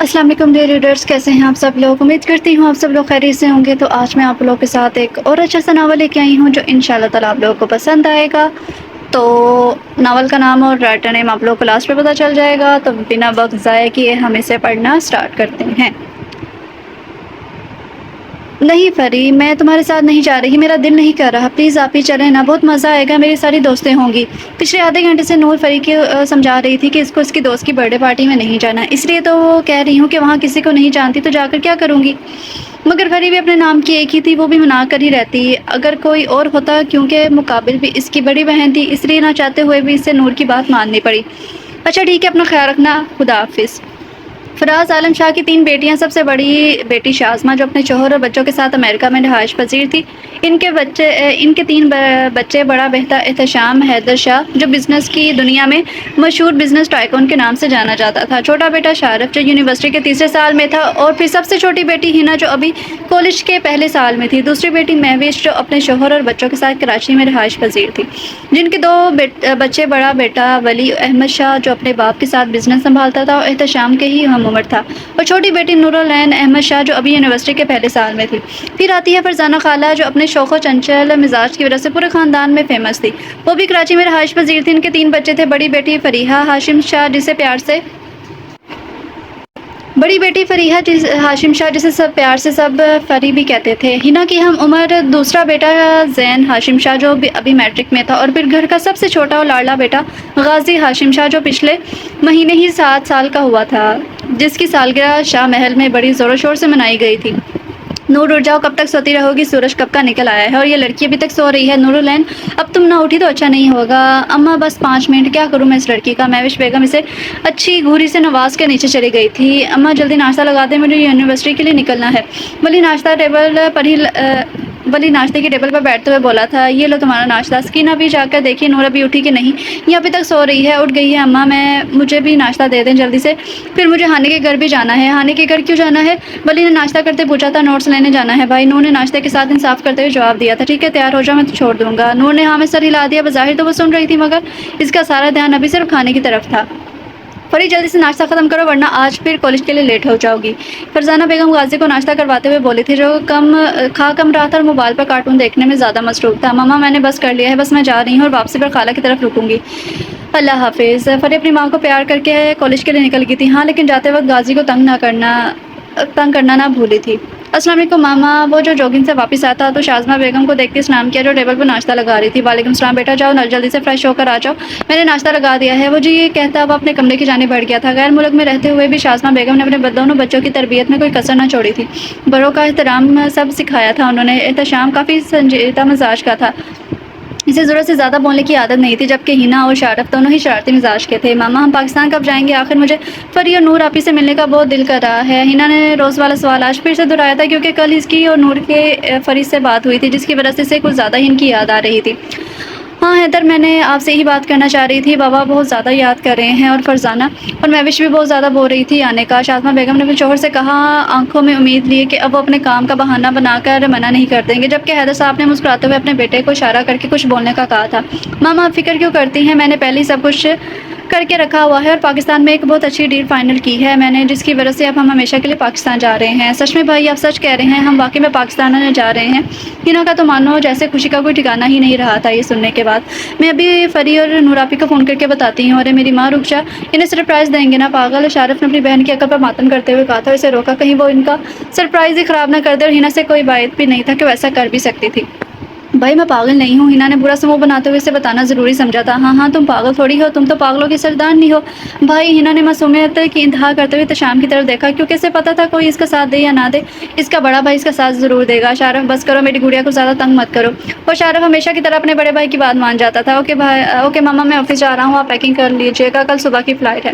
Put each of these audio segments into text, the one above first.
السلام علیکم dear readers, کیسے ہیں آپ سب لوگ؟ امید کرتی ہوں آپ سب لوگ خیریت سے ہوں گے۔ تو آج میں آپ لوگوں کے ساتھ ایک اور اچھا سا ناول لے کے آئی ہوں جو انشاءاللہ تعالیٰ آپ لوگوں کو پسند آئے گا۔ تو ناول کا نام اور رائٹر نیم آپ لوگوں کو لاسٹ پہ پتہ چل جائے گا، تو بنا وقت ضائع کیے ہم اسے پڑھنا سٹارٹ کرتے ہیں۔ نہیں فری، میں تمہارے ساتھ نہیں جا رہی، میرا دل نہیں کر رہا، پلیز آپ ہی چلیں نا، بہت مزہ آئے گا، میری ساری دوستیں ہوں گی۔ پچھلے آدھے گھنٹے سے نور فری کو سمجھا رہی تھی کہ اس کو اس کی دوست کی برتھ ڈے پارٹی میں نہیں جانا، اس لیے تو کہہ رہی ہوں کہ وہاں کسی کو نہیں جانتی تو جا کر کیا کروں گی۔ مگر فری بھی اپنے نام کی ایک ہی تھی، وہ بھی منا کر ہی رہتی اگر کوئی اور ہوتا، کیونکہ مقابل بھی اس کی بڑی بہن تھی، اس لیے نہ چاہتے ہوئے بھی اسے نور کی بات ماننی پڑی۔ اچھا ٹھیک ہے، اپنا خیال رکھنا، خدا حافظ۔ فراز عالم شاہ کی 3 بیٹیاں، سب سے بڑی بیٹی شازمہ جو اپنے شوہر اور بچوں کے ساتھ امریکہ میں رہائش پذیر تھی، ان کے 3 بچے، بڑا بیٹا احتشام حیدر شاہ جو بزنس کی دنیا میں مشہور بزنس ٹائکون کے نام سے جانا جاتا تھا، چھوٹا بیٹا شارف جو یونیورسٹی کے تیسرے سال میں تھا، اور پھر سب سے چھوٹی بیٹی ہنا جو ابھی کالج کے پہلے سال میں تھی، دوسری بیٹی مہوش جو اپنے شوہر اور بچوں کے ساتھ کراچی میں رہائش پذیر تھی، جن کے 2 بچے، بڑا بیٹا ولی احمد شاہ جو اپنے باپ کے ساتھ بزنس سنبھالتا تھا اور احتشام کے ہی ہم عمر تھا، اور چھوٹی بیٹی نورالعین احمد شاہ جو ابھی یونیورسٹی کے پہلے سال میں تھی۔ پھر آتی ہے فرزانہ خالہ جو اپنے شوخ و چنچل مزاج کی وجہ سے پورے خاندان میں فیمس تھی، وہ بھی کراچی میں رہائش پذیر تھی۔ ان کے 3 بچے تھے، بڑی بیٹی فریحہ ہاشم شاہ جسے سب پیار سے سب فری بھی کہتے تھے، ہنا کی ہم عمر، دوسرا بیٹا زین ہاشم شاہ جو ابھی میٹرک میں تھا، اور پھر گھر کا سب سے چھوٹا اور لاڈلا بیٹا غازی ہاشم شاہ جو پچھلے مہینے ہی 7 سال کا ہوا تھا، جس کی سالگرہ شاہ محل میں بڑی زور و شور سے منائی گئی تھی۔ نور اٹھ جاؤ، کب تک سوتی رہو گی، سورج کب کا نکل آیا ہے اور یہ لڑکی ابھی تک سو رہی ہے۔ نورالعین، اب تم نہ اٹھی تو اچھا نہیں ہوگا اماں، بس 5 منٹ، کیا کروں میں اس لڑکی کا۔ مہوش بیگم اسے اچھی گھوری سے نواز کے نیچے چلی گئی تھی۔ اماں جلدی ناشتہ لگا دیں، مجھے یونیورسٹی کے لیے نکلنا ہے۔ ولی ناشتے کی ٹیبل پر بیٹھتے ہوئے بولا تھا، یہ لو تمہارا ناشتہ۔ سکینہ بھی جا کر دیکھی نور ابھی اٹھی کہ نہیں، یہ ابھی تک سو رہی ہے۔ اٹھ گئی ہے اماں، مجھے بھی ناشتہ دے دیں جلدی سے، پھر مجھے ہانے کے گھر بھی جانا ہے۔ ہانے کے گھر کیوں جانا ہے؟ ولی نے ناشتہ کرتے پوچھا تھا۔ نوٹس لینے جانا ہے بھائی، نور نے ناشتے کے ساتھ انصاف کرتے ہوئے جواب دیا تھا۔ ٹھیک ہے، تیار ہو جاؤ، میں چھوڑ دوں گا۔ نور نے ہاں میں سر ہلا دیا، بظاہر تو وہ سن رہی تھی مگر اس کا سارا دھیان ابھی صرف کھانے کی طرف تھا۔ فری جلدی سے ناشتہ ختم کرو ورنہ آج پھر کالج کے لیے لیٹ ہو جاؤ گی۔ فرزانہ بیگم غازی کو ناشتہ کرواتے ہوئے بولی تھی، جو کھا کم رہا تھا اور موبائل پر کارٹون دیکھنے میں زیادہ مصروف تھا۔ ماما میں نے بس کر لیا ہے، بس میں جا رہی ہوں اور واپسی پر خالہ کی طرف رکوں گی، اللہ حافظ۔ فری اپنی ماں کو پیار کر کے کالج کے لیے نکل گئی تھی، ہاں لیکن جاتے وقت غازی کو تنگ کرنا نہ بھولی تھی۔ السلام علیکم ماما، وہ جو جوگنگ سے واپس آتا تو شازمہ بیگم کو دیکھتے اسلام کیا جو ٹیبل پر ناشتہ لگا رہی تھی۔ وعلیکم السلام بیٹا، جاؤ جلدی سے فریش ہو کر آ جاؤ، میں نے ناشتہ لگا دیا ہے۔ وہ جی یہ کہتا وہ اپنے کمرے کی جانب بڑھ گیا تھا۔ غیر ملک میں رہتے ہوئے بھی شازمہ بیگم نے اپنے دونوں بچوں کی تربیت میں کوئی کسر نہ چھوڑی تھی، بڑوں کا احترام سب سکھایا تھا انہوں نے۔ احتشام کافی سنجیدہ مزاج کا تھا، اسے ضرورت سے زیادہ بولنے کی عادت نہیں تھی، جبکہ ہنا اور شارف دونوں ہی شرارتی مزاج کے تھے۔ ماما ہم پاکستان کب جائیں گے آخر؟ مجھے فری اور نور آپی سے ملنے کا بہت دل کر رہا ہے۔ ہنا نے روز والا سوال آج پھر سے دہرایا تھا، کیونکہ کل اس کی اور نور کے فری سے بات ہوئی تھی، جس کی وجہ سے اسے کچھ زیادہ ہی ان کی یاد آ رہی تھی۔ ہاں حیدر، میں نے آپ سے ہی بات کرنا چاہ رہی تھی، بابا بہت زیادہ یاد کر رہے ہیں، اور فرزانہ اور مہوش بھی بہت زیادہ بول رہی تھی آنے کا۔ شازمہ بیگم نے اپنے شوہر سے کہا، آنکھوں میں امید لیے کہ اب وہ اپنے کام کا بہانہ بنا کر منع نہیں کر دیں گے، جبکہ حیدر صاحب نے مسکراتے ہوئے اپنے بیٹے کو اشارہ کر کے کچھ بولنے کا کہا تھا۔ ماما آپ فکر کیوں کرتی ہیں، میں نے پہلے ہی سب کچھ کر کے رکھا ہوا ہے اور پاکستان میں ایک بہت اچھی ڈیل فائنل کی ہے میں نے، جس کی وجہ سے اب ہم ہمیشہ کے لیے پاکستان جا رہے ہیں۔ سچ میں بھائی، آپ سچ کہہ رہے ہیں، ہم واقعی میں پاکستان جا رہے ہیں؟ ہنا کا تو مانو جیسے خوشی کا کوئی ٹھکانہ ہی نہیں رہا تھا۔ یہ سننے کے بعد میں ابھی فری اور نوراپی کو فون کر کے بتاتی ہوں۔ ارے میری ماں، رک جا، انہیں سرپرائز دیں گے نا پاگل، شارف نے اپنی بہن کی عقل پر ماتم کرتے ہوئے کہا تھا، اسے روکا کہیں وہ ان کا سرپرائز ہی خراب نہ کر دے، اور ہنا سے کوئی بات بھی نہیں تھا کہ وہ ایسا کر بھی سکتی تھی۔ بھائی میں پاگل نہیں ہوں، ہنا نے برا سا منہ بناتے ہوئے اسے بتانا ضروری سمجھا تھا۔ ہاں تم پاگل تھوڑی ہو، تم تو پاگلوں کی سردارنی ہو بھائی۔ ہنا نے معصومیت کی انتہا کرتے ہوئے احتشام کی طرف دیکھا، کیونکہ اسے پتا تھا کوئی اس کا ساتھ دے یا نہ دے، اس کا بڑا بھائی اس کا ساتھ ضرور دے گا۔ شارف بس کرو، میری گڑیا کو زیادہ تنگ مت کرو۔ اور شارف ہمیشہ کی طرح اپنے بڑے بھائی کی بات مان جاتا تھا۔ اوکے ماما، میں آفس جا رہا ہوں، آپ پیکنگ کر لیجیے گا، کل صبح کی فلائٹ ہے۔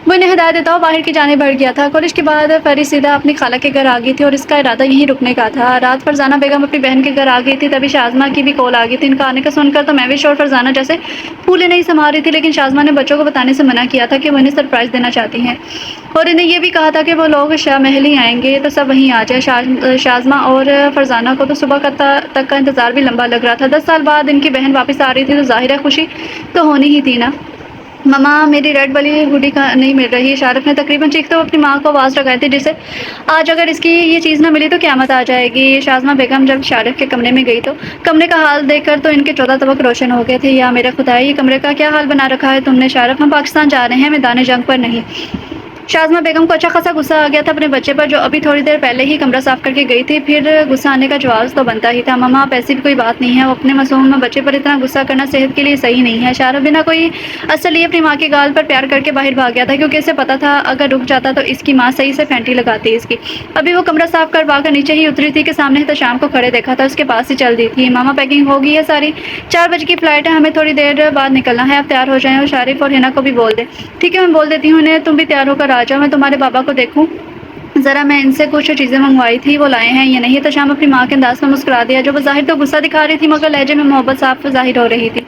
وہ انہیں ہدایت دیتا ہوا باہر کی جانب بڑھ گیا تھا۔ کالج کے بعد فری سیدھا اپنی خالہ کے گھر آ گئی تھی اور اس کا ارادہ یہیں رکنے کا تھا۔ رات فرزانہ بیگم اپنی بہن کے گھر آ گئی تھی، تبھی شازمہ کی بھی کال آ گئی تھی۔ ان کا آنے کا سن کر تو مہوش اور فرزانہ جیسے پھولے نہیں سما رہی تھی، لیکن شازمہ نے بچوں کو بتانے سے منع کیا تھا کہ وہ انہیں سرپرائز دینا چاہتی ہیں، اور انہیں یہ بھی کہا تھا کہ وہ لوگ شاہ محل ہی آئیں گے تو سب وہیں آ جائے۔ شازمہ اور فرزانہ کو تو صبح تک کا انتظار بھی لمبا لگ رہا تھا۔ 10 سال بعد ان کی بہن واپس آ رہی تھی تو ظاہر ہے خوشی تو ہونی ہی تھی نا۔ مما میری ریڈ والی ہوڈی کا نہیں مل رہی. شارف نے تقریباً چیختے ہوئے اپنی ماں کو آواز لگائی تھی جسے آج اگر اس کی یہ چیز نہ ملی تو قیامت آ جائے گی. شازمہ بیگم جب شارف کے کمرے میں گئی تو کمرے کا حال دیکھ کر تو ان کے 14 طبق روشن ہو گئے تھے. یا میرے خدا، یہ کمرے کا کیا حال بنا رکھا ہے تم نے شارف؟ ہم پاکستان جا رہے ہیں، میدان جنگ پر نہیں. شازمہ بیگم کو اچھا خاصا غصہ آ گیا تھا اپنے بچے پر جو ابھی تھوڑی دیر پہلے ہی کمرہ صاف کر کے گئی تھی. پھر غصہ آنے کا جواز تو بنتا ہی تھا. مما اب ایسی بھی کوئی بات نہیں ہے. وہ اپنے معصوم بچے پر اتنا غصہ کرنا صحت کے لیے صحیح نہیں ہے. شارف بنا کوئی اصل یہ اپنی ماں کے گال پر پیار کر کے باہر بھاگ گیا تھا کیونکہ اسے پتا تھا اگر رک جاتا تو اس کی ماں صحیح سے پھینٹی لگاتی اس کی. ابھی وہ کمرہ صاف کروا کر نیچے ہی اتری تھی کہ سامنے احتشام کو کھڑے دیکھا تھا. اس کے پاس ہی چل دی تھی. ماما پیکنگ ہو گئی ہے ساری؟ 4 بجے کی فلائٹ ہے، ہمیں تھوڑی دیر بعد نکلنا ہے. اب تیار ہو جائیں اور شارف اور ہنا کو بھی بول دیں. ٹھیک ہے میں بول دیتی ہوں انہیں. تم بھی تیار ہو کر آ جاؤ. میں تمہارے بابا کو دیکھوں ذرا، میں ان سے کچھ چیزیں منگوائی تھی وہ لائے ہیں یا نہیں. احتشام اپنی ماں کے انداز میں مسکرا دیا جو بظاہر تو غصہ دکھا رہی تھی مگر لہجے میں محبت صاف ظاہر ہو رہی تھی.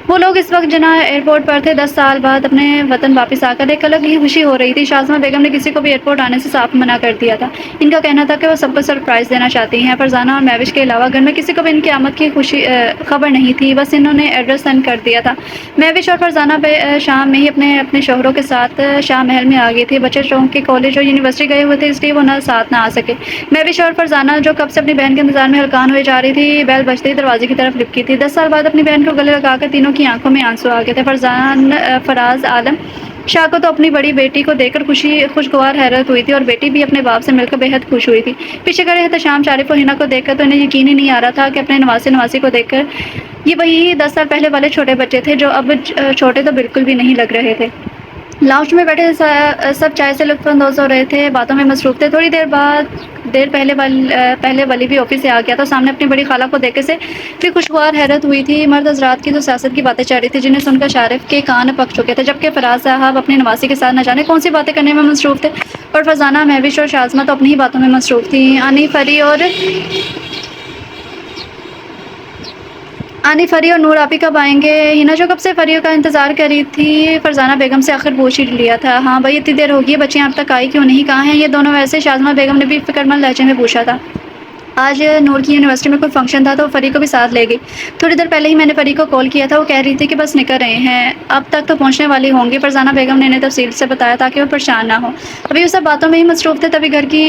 وہ لوگ اس وقت جناح ایئرپورٹ پر تھے. 10 سال بعد اپنے وطن واپس آ کر ایک الگ ہی خوشی ہو رہی تھی. شازمہ بیگم نے کسی کو بھی ایئرپورٹ آنے سے صاف منع کر دیا تھا. ان کا کہنا تھا کہ وہ سب کو سرپرائز دینا چاہتی ہیں. فرزانہ اور مہوش کے علاوہ گھر میں کسی کو بھی ان کی آمد کی خبر نہیں تھی. بس انہوں نے ایڈریس سینڈ کر دیا تھا. مہوش اور فرزانہ شام میں ہی اپنے شوہروں کے ساتھ شاہ محل میں آ گئی تھی. بچے چونکہ کالج اور یونیورسٹی گئے ہوئے تھے اس لیے وہ ساتھ نہ آ سکے. مہوش اور فرزانہ جو کب سے اپنی بہن کے انتظار میں ہلکان ہوئے جا رہی تھی بیل بجتے ہی دروازے کی طرف لپکی تھی. 10 سال بعد اپنی بہن کو گلے لگا کر تینوں کی آنکھوں میں آنسو آ گئے تھے. فراز عالم شاہ کو تو اپنی بڑی بیٹی کو دیکھ کر خوشگوار حیرت ہوئی تھی اور بیٹی بھی اپنے باپ سے مل کر بے حد خوش ہوئی تھی. پیچھے کھڑے احتشام، شارف اور ہنا کو دیکھ کر تو انہیں یقین ہی نہیں آ رہا تھا کہ اپنے نواسے نواسی کو دیکھ کر یہ وہی 10 سال پہلے والے چھوٹے بچے تھے جو اب چھوٹے تو بالکل بھی نہیں لگ رہے تھے. لاؤنج میں بیٹھے سب چائے سے لطف اندوز ہو رہے تھے، باتوں میں مصروف تھے. تھوڑی دیر پہلے ولی بھی آفس سے آ گیا تھا. سامنے اپنی بڑی خالہ کو دیکھ سے بھی خوشگوار حیرت ہوئی تھی. مرد حضرات کی تو سیاست کی باتیں چل رہی تھی جنہیں سن کر شارف کے کان پک چکے تھے جبکہ فراز صاحب اپنی نواسی کے ساتھ نہ جانے کون سی باتیں کرنے میں مصروف تھے اور فرزانہ، مہوش اور شازمہ تو اپنی ہی باتوں میں مصروف تھی. آنی فری اور نور آپی کب آئیں گے؟ ہنا جو کب سے فریوں کا انتظار کر رہی تھی فرزانہ بیگم سے آخر پوچھ ہی لیا تھا. ہاں بھائی اتنی دیر ہوگی ہے، بچیاں اب تک آئی کیوں نہیں؟ کہاں ہیں یہ دونوں؟ ویسے شازمہ بیگم نے بھی فکر مند لہجے میں پوچھا تھا. آج نور کی یونیورسٹی میں کوئی فنکشن تھا تو فری کو بھی ساتھ لے گئی. تھوڑی دیر پہلے ہی میں نے فری کو کال کیا تھا، وہ کہہ رہی تھی کہ بس نکل رہے ہیں، اب تک تو پہنچنے والی ہوں گی. فرزانہ بیگم نے انہیں تفصیل سے بتایا تاکہ وہ پریشان نہ ہو. ابھی وہ سب باتوں میں ہی مصروف تھے تبھی گھر کی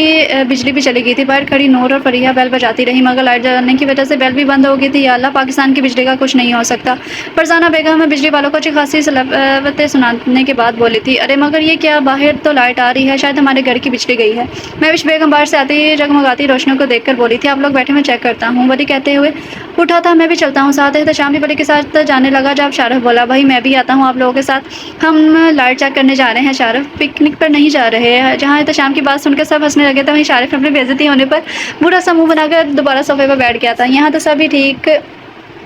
بجلی بھی چلی گئی تھی. باہر کھڑی نور اور فریحہ بیل بجاتی رہی مگر لائٹ جلنے کی وجہ سے بیل بھی بند ہو گئی تھی. یا اللہ، پاکستان کی بجلی کا کچھ نہیں ہو سکتا. فرزانہ بیگم ہمیں بجلی والوں کو اچھی خاصی صلاحیتیں سنانے کے بعد بولی تھی. ارے مگر یہ کیا، باہر تو لائٹ آ رہی ہے، شاید ہمارے گھر کی بجلی گئی ہے. مہوش بیگم باہر سے آتی جگمگاتی روشنیوں کو دیکھ کر بولی تھی. آپ لوگ بیٹھے، میں چیک کرتا ہوں. ولی کہتے ہوئے اٹھا تھا. میں بھی چلتا ہوں ساتھ. احتشام بھی ولی کے ساتھ جانے لگا جب شارف بولا بھائی میں بھی آتا ہوں آپ لوگوں کے ساتھ. ہم لائٹ چیک کرنے جا رہے ہیں شارف، پکنک پر نہیں جا رہے. جہاں احتشام کی بات سن کر سب ہنسنے لگے تھے وہیں شارف اپنی بے عزتی ہونے پر برا سا منہ بنا کر دوبارہ صوفے پر بیٹھ گیا تھا. یہاں تو سب ہی ٹھیک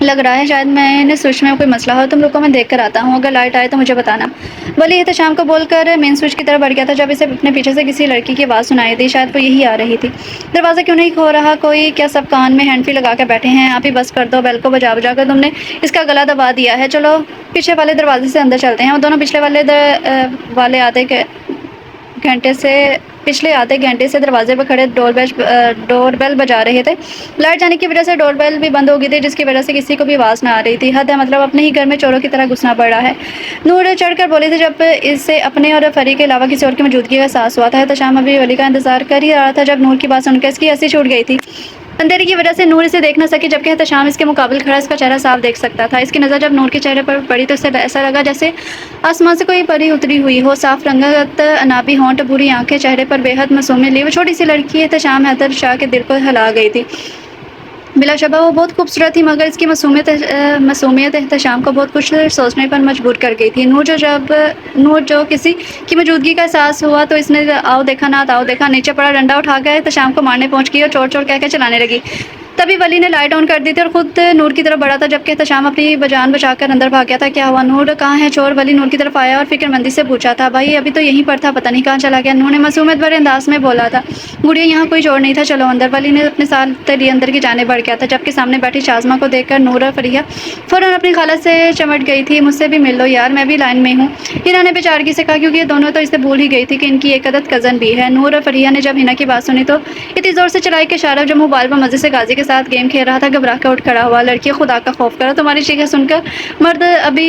لگ رہا ہے، شاید میں نے سوئچ میں کوئی مسئلہ ہو. تم لوگ کو میں دیکھ کر آتا ہوں، اگر لائٹ آئے تو مجھے بتانا. ولی احتشام کو بول کر مین سوئچ کی طرف بڑھ گیا تھا جب اسے اپنے پیچھے سے کسی لڑکی کی آواز سنائی دی. شاید وہ یہی آ رہی تھی. دروازہ کیوں نہیں کھول رہا کوئی؟ کیا سب کان میں ہینڈ فری لگا کے بیٹھے ہیں؟ آپ ہی بس کر دو، بیل کو بجا بجا کر تم نے اس کا گلا دبا دیا ہے. چلو پیچھے والے دروازے سے اندر چلتے ہیں. وہ دونوں پچھلے آدھے گھنٹے سے دروازے پر کھڑے ڈور بیل بجا رہے تھے. لائٹ جانے کی وجہ سے ڈور بیل بھی بند ہو گئی تھی جس کی وجہ سے کسی کو بھی آواز نہ آ رہی تھی. حد ہے، مطلب اپنے ہی گھر میں چوروں کی طرح گھسنا پڑ رہا ہے. نور چڑھ کر بولی تھی جب اسے اپنے اور فری کے علاوہ کسی اور کی موجودگی کا احساس ہوا تھا. احتشام ابھی ولی کا انتظار کر ہی رہا تھا جب نور کی بات سن کر اس کی ہنسی چھوٹ گئی تھی. اندھیرے کی وجہ سے نور اسے دیکھ نہ سکی جبکہ احتشام اس کے مقابل کھڑا اس کا چہرہ صاف دیکھ سکتا تھا. اس کی نظر جب نور کے چہرے پر پڑی تو اسے ایسا لگا جیسے آسمان سے کوئی پری اتری ہوئی ہو. صاف رنگت، انابی ہونٹ، بری آنکھیں، چہرے پر بے حد معصومیت لی وہ چھوٹی سی لڑکی احتشام حیدر شاہ کے دل کو ہلا گئی تھی. بلا شبہ وہ بہت خوبصورت تھی مگر اس کی معصومیت احتشام کو بہت کچھ سوچنے پر مجبور کر گئی تھی. نور جو کسی کی موجودگی کا احساس ہوا تو اس نے آؤ دیکھا نہ تاؤ دیکھا، نیچے پڑا ڈنڈا اٹھا کر احتشام کو مارنے پہنچ گئی اور چور چور کہہ کے چلانے لگی. تبھی ولی نے لائٹ آن کر دی تھی اور خود نور کی طرف بڑھا تھا جبکہ احتشام اپنی جان بچا کر اندر بھاگ گیا تھا. کیا ہوا نور، کہاں ہے چور؟ ولی نور کی طرف آیا اور فکر مندی سے پوچھا تھا. بھائی ابھی تو یہیں پر تھا، پتہ نہیں کہاں چلا گیا. نور نے معصومیت بھرے انداز میں بولا تھا. گڑیا یہاں کوئی چور نہیں تھا، چلو اندر. ولی نے اپنے ساتھ لیے اندر کی جانب بڑھ گیا تھا جبکہ سامنے بیٹھی شازمہ کو دیکھ کر نور اور فریحہ فوراً اپنی خالہ سے چمٹ گئی تھی. مجھ سے بھی مل لو یار، میں بھی لائن میں ہوں. ہنا نے بیچارگی سے کہا کیونکہ یہ دونوں تو اسے بھول ہی گئی تھی کہ ان کی ایک عدد کزن بھی ہے. نور اور فریحہ نے جب ہنا کی بات سنی تو اتنی زور سے چلائی کہ شارف جو موبائل پر مزے سے غازی کے ساتھ گیم کھیل رہا تھا گھبرا کر اٹھ کھڑا ہوا. لڑکی خدا کا خوف کرو، تمہاری چیخیں سن کر مرد ابھی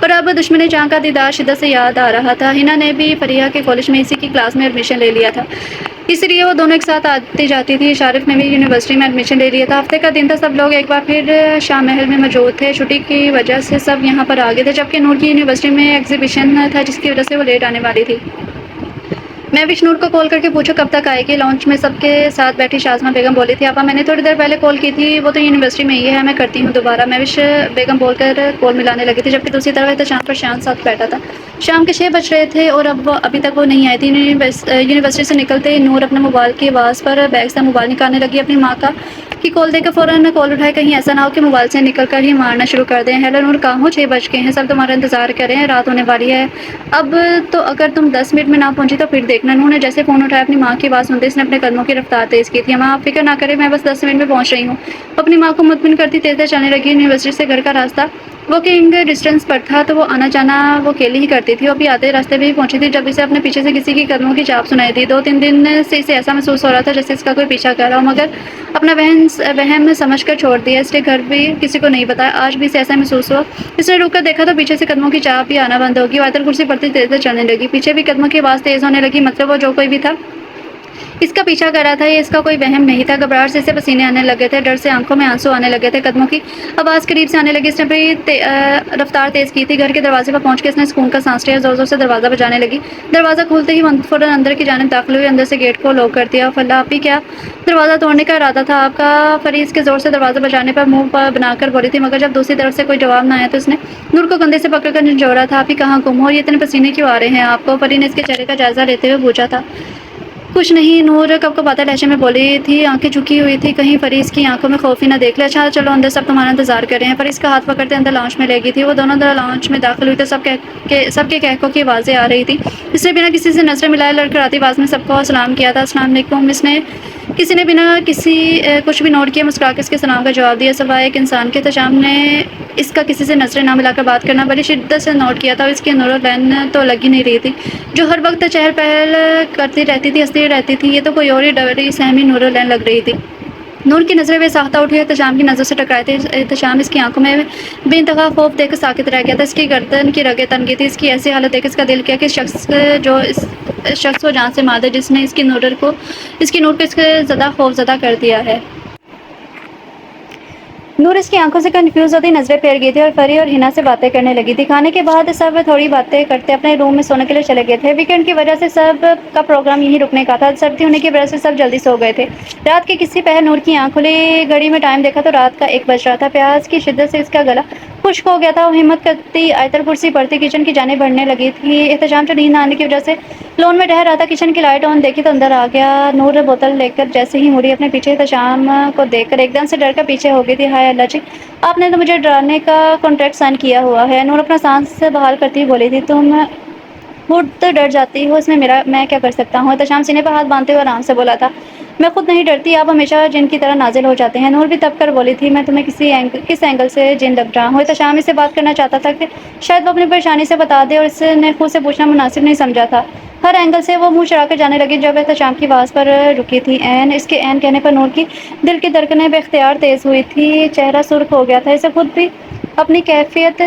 پر اب دشمن جہاں کا دیدار شدت سے یاد آ رہا تھا۔ ہنا نے بھی فریحہ کے کالج میں اسی کی کلاس میں ایڈمیشن لے لیا تھا، اس لیے وہ دونوں ایک ساتھ آتی جاتی تھی۔ شارف نے بھی یونیورسٹی میں ایڈمیشن لے لیا تھا۔ ہفتے کا دن تھا، سب لوگ ایک بار پھر شاہ محل میں موجود تھے۔ چھٹی کی وجہ سے سب یہاں پر آ گئے تھے، جبکہ نور کی یونیورسٹی میں ایگزیبیشن تھا جس کی وجہ سے وہ لیٹ آنے والی تھی۔ مہوش نور کو کال کر کے پوچھا کب تک آئے گی۔ لانچ میں سب کے ساتھ بیٹھی شازمہ بیگم بولی تھی، آپا میں نے تھوڑی دیر پہلے کال کی تھی، وہ تو یونیورسٹی میں ہی ہے، میں کرتی ہوں دوبارہ۔ مہوش بیگم بول کر کال ملانے لگی تھی، جبکہ دوسری طرف احتشام پر شان ساتھ بیٹھا تھا۔ شام کے 6 بج رہے تھے اور ابھی تک وہ نہیں آئی تھی۔ یونیورسٹی سے نکلتے نور اپنے موبائل کی آواز پر بیگ سے موبائل نکالنے لگی۔ اپنی ماں کی کال دے کر فوراً کال اٹھائے، کہیں ایسا نہ ہو کہ موبائل سے نکل کر ہی مارنا شروع کر دیں۔ ہیلو نور، کہاں ہو؟ 6 بج گئے ہیں، سب تمہارا انتظار کر رہے ہیں، رات ہونے والی ہے اب تو، اگر تم 10 منٹ میں نہ پہنچی تو پھر دیکھنا۔ نور نے جیسے فون اٹھایا، اپنی ماں کی آواز سنتے اس نے اپنے قدموں کی رفتار تیز کی تھی۔ ماں آپ فکر نہ کریں، میں بس 10 منٹ میں پہنچ رہی ہوں۔ وہ اپنی ماں کو مطمئن کرتی تیز تیز چلنے لگی۔ یونیورسٹی سے گھر کا راستہ واکنگ ڈسٹینس پر تھا، تو وہ آنا جانا وہ اکیلی ہی کرتی تھی۔ وہ بھی آدھے راستے پہ ہی پہنچی تھی جب اسے اپنے پیچھے سے کسی کی قدموں کی چاپ سنائی دی۔ 2-3 دن سے اسے ایسا محسوس ہو رہا تھا جیسے اس کا کوئی پیچھا کر رہا ہو، مگر اپنا وہم سمجھ کر چھوڑ دیا، اس لیے گھر بھی کسی کو نہیں بتایا۔ آج بھی اسے ایسا محسوس ہوا۔ اس نے رک کر دیکھا تو پیچھے سے قدموں کی چاپ ہی آنا بند ہوگی۔ وہ آیت الکرسی پڑھتی تیز تیز چلنے لگی، پیچھے بھی قدموں کی آواز تیز ہونے لگی، مطلب وہ جو کوئی بھی تھا اس کا پیچھا کر رہا تھا، یہ اس کا کوئی وہم نہیں تھا۔ گھبراہٹ سے اسے پسینے آنے لگے تھے، ڈر سے آنکھوں میں آنسو آنے لگے تھے۔ قدموں کی آواز قریب سے آنے لگی، اس نے بھی رفتار تیز کی تھی۔ گھر کے دروازے پر پہنچ کے اس نے سکون کا سانس لیا، زور زور سے دروازہ بجانے لگی۔ دروازہ کھولتے ہی وہ فوراً اندر کی جانب داخل ہوئی، اندر سے گیٹ کو لاک کر دیا۔ فلا آپی، کیا دروازہ توڑنے کا ارادہ تھا آپ کا؟ فریض کے زور سے دروازہ بجانے پر منہ بنا کر بولی تھی، مگر جب دوسری طرف سے کوئی جواب نہ آیا تو اس نے نور کو کندھے سے پکڑ کر جھنجھوڑا تھا۔ آپی کہاں گم ہو؟ یہ اتنے پسینے کیوں آ رہے ہیں آپ کو؟ پری نے اس کے چہرے کا جائزہ لیتے ہوئے پوچھا تھا۔ کچھ نہیں، نور کب کو باتیں لہجے میں بولی تھی، آنکھیں جھکی ہوئی تھی، کہیں فریض کی آنکھوں میں خوف ہی نہ دیکھ لے۔ اچھا چلو اندر، سب تمہارا انتظار کر رہے ہیں۔ فریض کا ہاتھ پکڑتے اندر لانچ میں لے گئی تھی۔ وہ دونوں لانچ میں داخل ہوئی تو سب کے کہکوں کی آوازیں آ رہی تھی۔ اس نے بنا کسی سے نظریں ملائے لڑکھڑاتی آواز میں سب کو سلام کیا تھا۔ السلام علیکم۔ کسی نے بنا کچھ بھی نوٹ کیا مسکرا کے اس کے سلام کا جواب دیا، سوائے ایک انسان کے۔ احتشام نے اس کا کسی سے نظریں نہ ملا کر بات کرنا بڑی شدت سے نوٹ کیا تھا، اور اس کی نور لین تو لگ ہی نہیں رہی تھی، جو ہر وقت چہل پہل کرتی رہتی تھی، ہنستی رہتی تھی، یہ تو کوئی اور ہی ڈری سہمی نور لین لگ رہی تھی۔ نور کی نظریں بے ساختہ اٹھی، احتشام کی نظر سے ٹکرائے تھے۔ احتشام اس کی آنکھوں میں بے انتہا خوف دیکھ کر ساکت رہ گیا تھا۔ اس کی گردن کی رگیں تن گئی تھی۔ اس کی ایسی حالت دیکھ اس کا دل کیا کہ اس شخص کو جان سے مار دے جس نے اس کی نور کو اس کے زدہ خوف زدہ کر دیا ہے۔ نور اس کی آنکھوں سے کنفیوز ہوتی نظریں پھیر گئی تھی اور فری اور ہنا سے باتیں کرنے لگی تھی۔ کھانے کے بعد سب تھوڑی باتیں کرتے اپنے روم میں سونے کے لیے چلے گئے تھے۔ ویکینڈ کی وجہ سے سب کا پروگرام یہیں رکنے کا تھا۔ سردی ہونے کی وجہ سے سب جلدی سو گئے تھے۔ رات کے کسی پہر نور کی آنکھ کھلی، گھڑی میں ٹائم دیکھا تو رات کا 1 بج رہا تھا۔ پیاس کی شدت سے اس کا گلا خشک ہو گیا تھا۔ وہ ہمت کرتی آیت الکرسی پڑھتی کچن کی جانب بڑھنے لگی تھی۔ احتشام جو نیند نہ آنے کی وجہ سے لون میں ٹہل رہا تھا، کچن کی لائٹ آن دیکھی تو اندر آ گیا۔ نور بوتل لے کر جیسے ہی مڑی اپنے پیچھے، احتشام کو دیکھ کر ایک دم سے ڈر کر پیچھے ہو گئی تھی۔ ہائے اللہ جی، آپ نے تو مجھے ڈرانے کا کانٹریکٹ سائن کیا ہوا ہے۔ نور اپنا سانس بحال کرتی ہوئی بولی تھی، تم خود ڈر جاتی ہو، اس میں میں کیا کر سکتا ہوں؟ احتشام سینے پر ہاتھ باندھتے ہوئے آرام سے بولا تھا، میں خود نہیں ڈرتی، آپ ہمیشہ جن کی طرح نازل ہو جاتے ہیں۔ نور بھی تب کر بولی تھی، میں تمہیں کس اینگل سے جن لگ رہا ہوں؟ احتشام اس سے بات کرنا چاہتا تھا کہ شاید وہ اپنی پریشانی سے بتا دے، اور اس نے خود سے پوچھنا مناسب نہیں سمجھا تھا۔ ہر اینگل سے وہ منہ چڑھا کر جانے لگی جب احتشام کی آواز پر رکی تھی۔ اس کے کہنے پر نور کی دل کی دھڑکنیں بے اختیار تیز ہوئی تھی، چہرہ سرخ ہو گیا تھا۔ اسے خود بھی اپنی کیفیت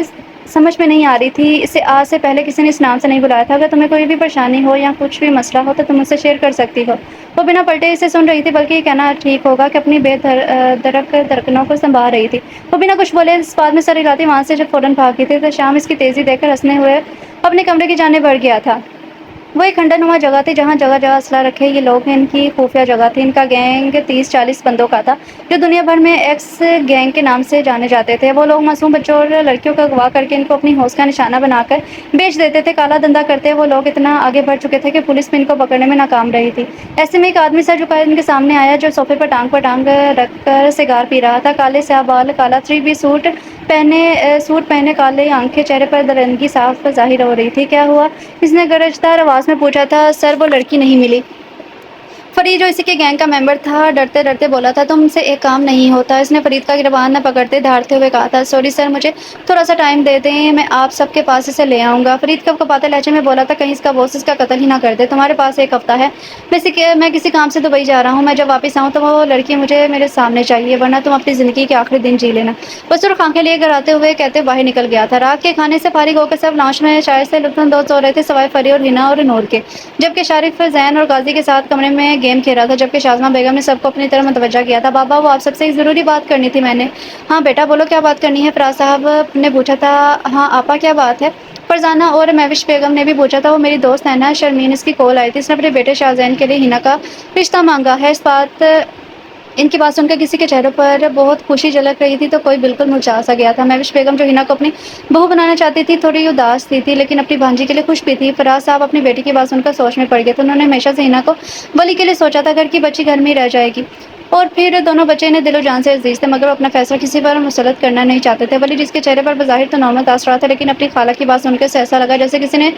سمجھ میں نہیں آ رہی تھی۔ اسے آج سے پہلے کسی نے اس نام سے نہیں بلایا تھا۔ اگر تمہیں کوئی بھی پریشانی ہو یا کچھ بھی مسئلہ ہو تو تم مجھ سے شیئر کر سکتی ہو۔ وہ بنا پلٹے اسے سن رہی تھی، بلکہ یہ کہنا ٹھیک ہوگا کہ اپنی بے دھڑکنوں کو سنبھال رہی تھی۔ وہ بنا کچھ بولے اس بات میں سر ہلاتی وہاں سے جب فوراً بھاگ گئی تھی تو شام اس کی تیزی دیکھ کر ہنسنے ہوئے اپنے کمرے کی جانب بڑھ گیا تھا۔ وہ ایک کھنڈر نما جگہ تھی جہاں جگہ جگہ اسلحہ رکھے یہ لوگ ہیں۔ ان کی خفیہ جگہ تھی۔ ان کا گینگ 30-40 بندوں کا تھا، جو دنیا بھر میں ایکس گینگ کے نام سے جانے جاتے تھے۔ وہ لوگ معصوم بچوں اور لڑکیوں کا اغوا کر کے ان کو اپنی ہوس کا نشانہ بنا کر بیچ دیتے تھے۔ کالا دھندا کرتے وہ لوگ اتنا آگے بڑھ چکے تھے کہ پولیس بھی ان کو پکڑنے میں ناکام رہی تھی۔ ایسے میں ایک آدمی سر جھکائے ان کے سامنے آیا، جو صوفے پر ٹانگ رکھ کر سگار پی رہا تھا۔ کالے سیاہ بال، کالا 3B سوٹ پہنے، کالے آنکھیں، چہرے پر درندگی صاف ظاہر ہو رہی تھی۔ کیا ہوا؟ اس نے گرجدار آواز میں پوچھا تھا۔ سر، وہ لڑکی نہیں ملی۔ فرید جو اسی کے گینگ کا ممبر تھا ڈرتے ڈرتے بولا تھا تم سے ایک کام نہیں ہوتا۔ اس نے فرید کا گریبان پکڑتے دھاڑتے ہوئے کہا تھا سوری سر مجھے تھوڑا سا ٹائم دے دیں میں آپ سب کے پاس اسے لے آؤں گا۔ فرید کب کپاتے لہجے میں بولا تھا کہیں اس کا باس اس کا قتل ہی نہ کر دے، تمہارے پاس ایک ہفتہ ہے، میں کسی کام سے دبئی جا رہا ہوں، میں جب واپس آؤں تو وہ لڑکی مجھے میرے سامنے چاہیے ورنہ تم اپنی زندگی کے آخری دن جی لینا۔ وہ سرخ آنکھیں لیے گھر آتے ہوئے کہتے باہر نکل گیا تھا۔ رات کے کھانے سے فارغ ہو کے سب لاؤنج میں چائے سے لطف اندوز ہو رہے تھے سوائے فری اور ہنا اور نور کے، جبکہ شارف زین اور غازی کے ساتھ کمرے میں گیم کھیل رہا تھا، جبکہ شازمہ بیگم نے سب کو اپنی طرف متوجہ کیا تھا۔ بابا وہ آپ سب سے ایک ضروری بات کرنی تھی میں نے۔ ہاں بیٹا بولو کیا بات کرنی ہے؟ فراز صاحب نے پوچھا تھا۔ ہاں آپا کیا بات ہے؟ فرزانہ اور مہوش بیگم نے بھی پوچھا تھا۔ وہ میری دوست ہے نا شرمین، اس کی کال آئی تھی، اس نے اپنے بیٹے شاہزین کے لیے ہنا کا رشتہ مانگا ہے۔ ان کی بات سن کر کسی کے چہروں پر بہت خوشی جھلک رہی تھی تو کوئی بالکل مرجھا سا گیا تھا۔ مہوش بیگم جو ہنا کو اپنی بہو بنانا چاہتی تھی تھوڑی اداس تھی لیکن اپنی بھانجی کے لیے خوش بھی تھی۔ فراز صاحب اپنی بیٹی کی بات سن کر سوچ میں پڑ گئے تھے۔ انہوں نے ہمیشہ سے ہنا کو ولی کے لیے سوچا تھا، گھر کی بچی گھر میں ہی رہ جائے گی، اور پھر دونوں بچے انہیں دل و جان سے عزیز تھے مگر وہ اپنا فیصلہ کسی پر مسلط کرنا نہیں چاہتے تھے۔ ولی جس کے چہرے پر بظاہر تو نارمل تاثرات تھے لیکن اپنی خالہ کی بات سن کے اسے ایسا لگا جیسے کسی نے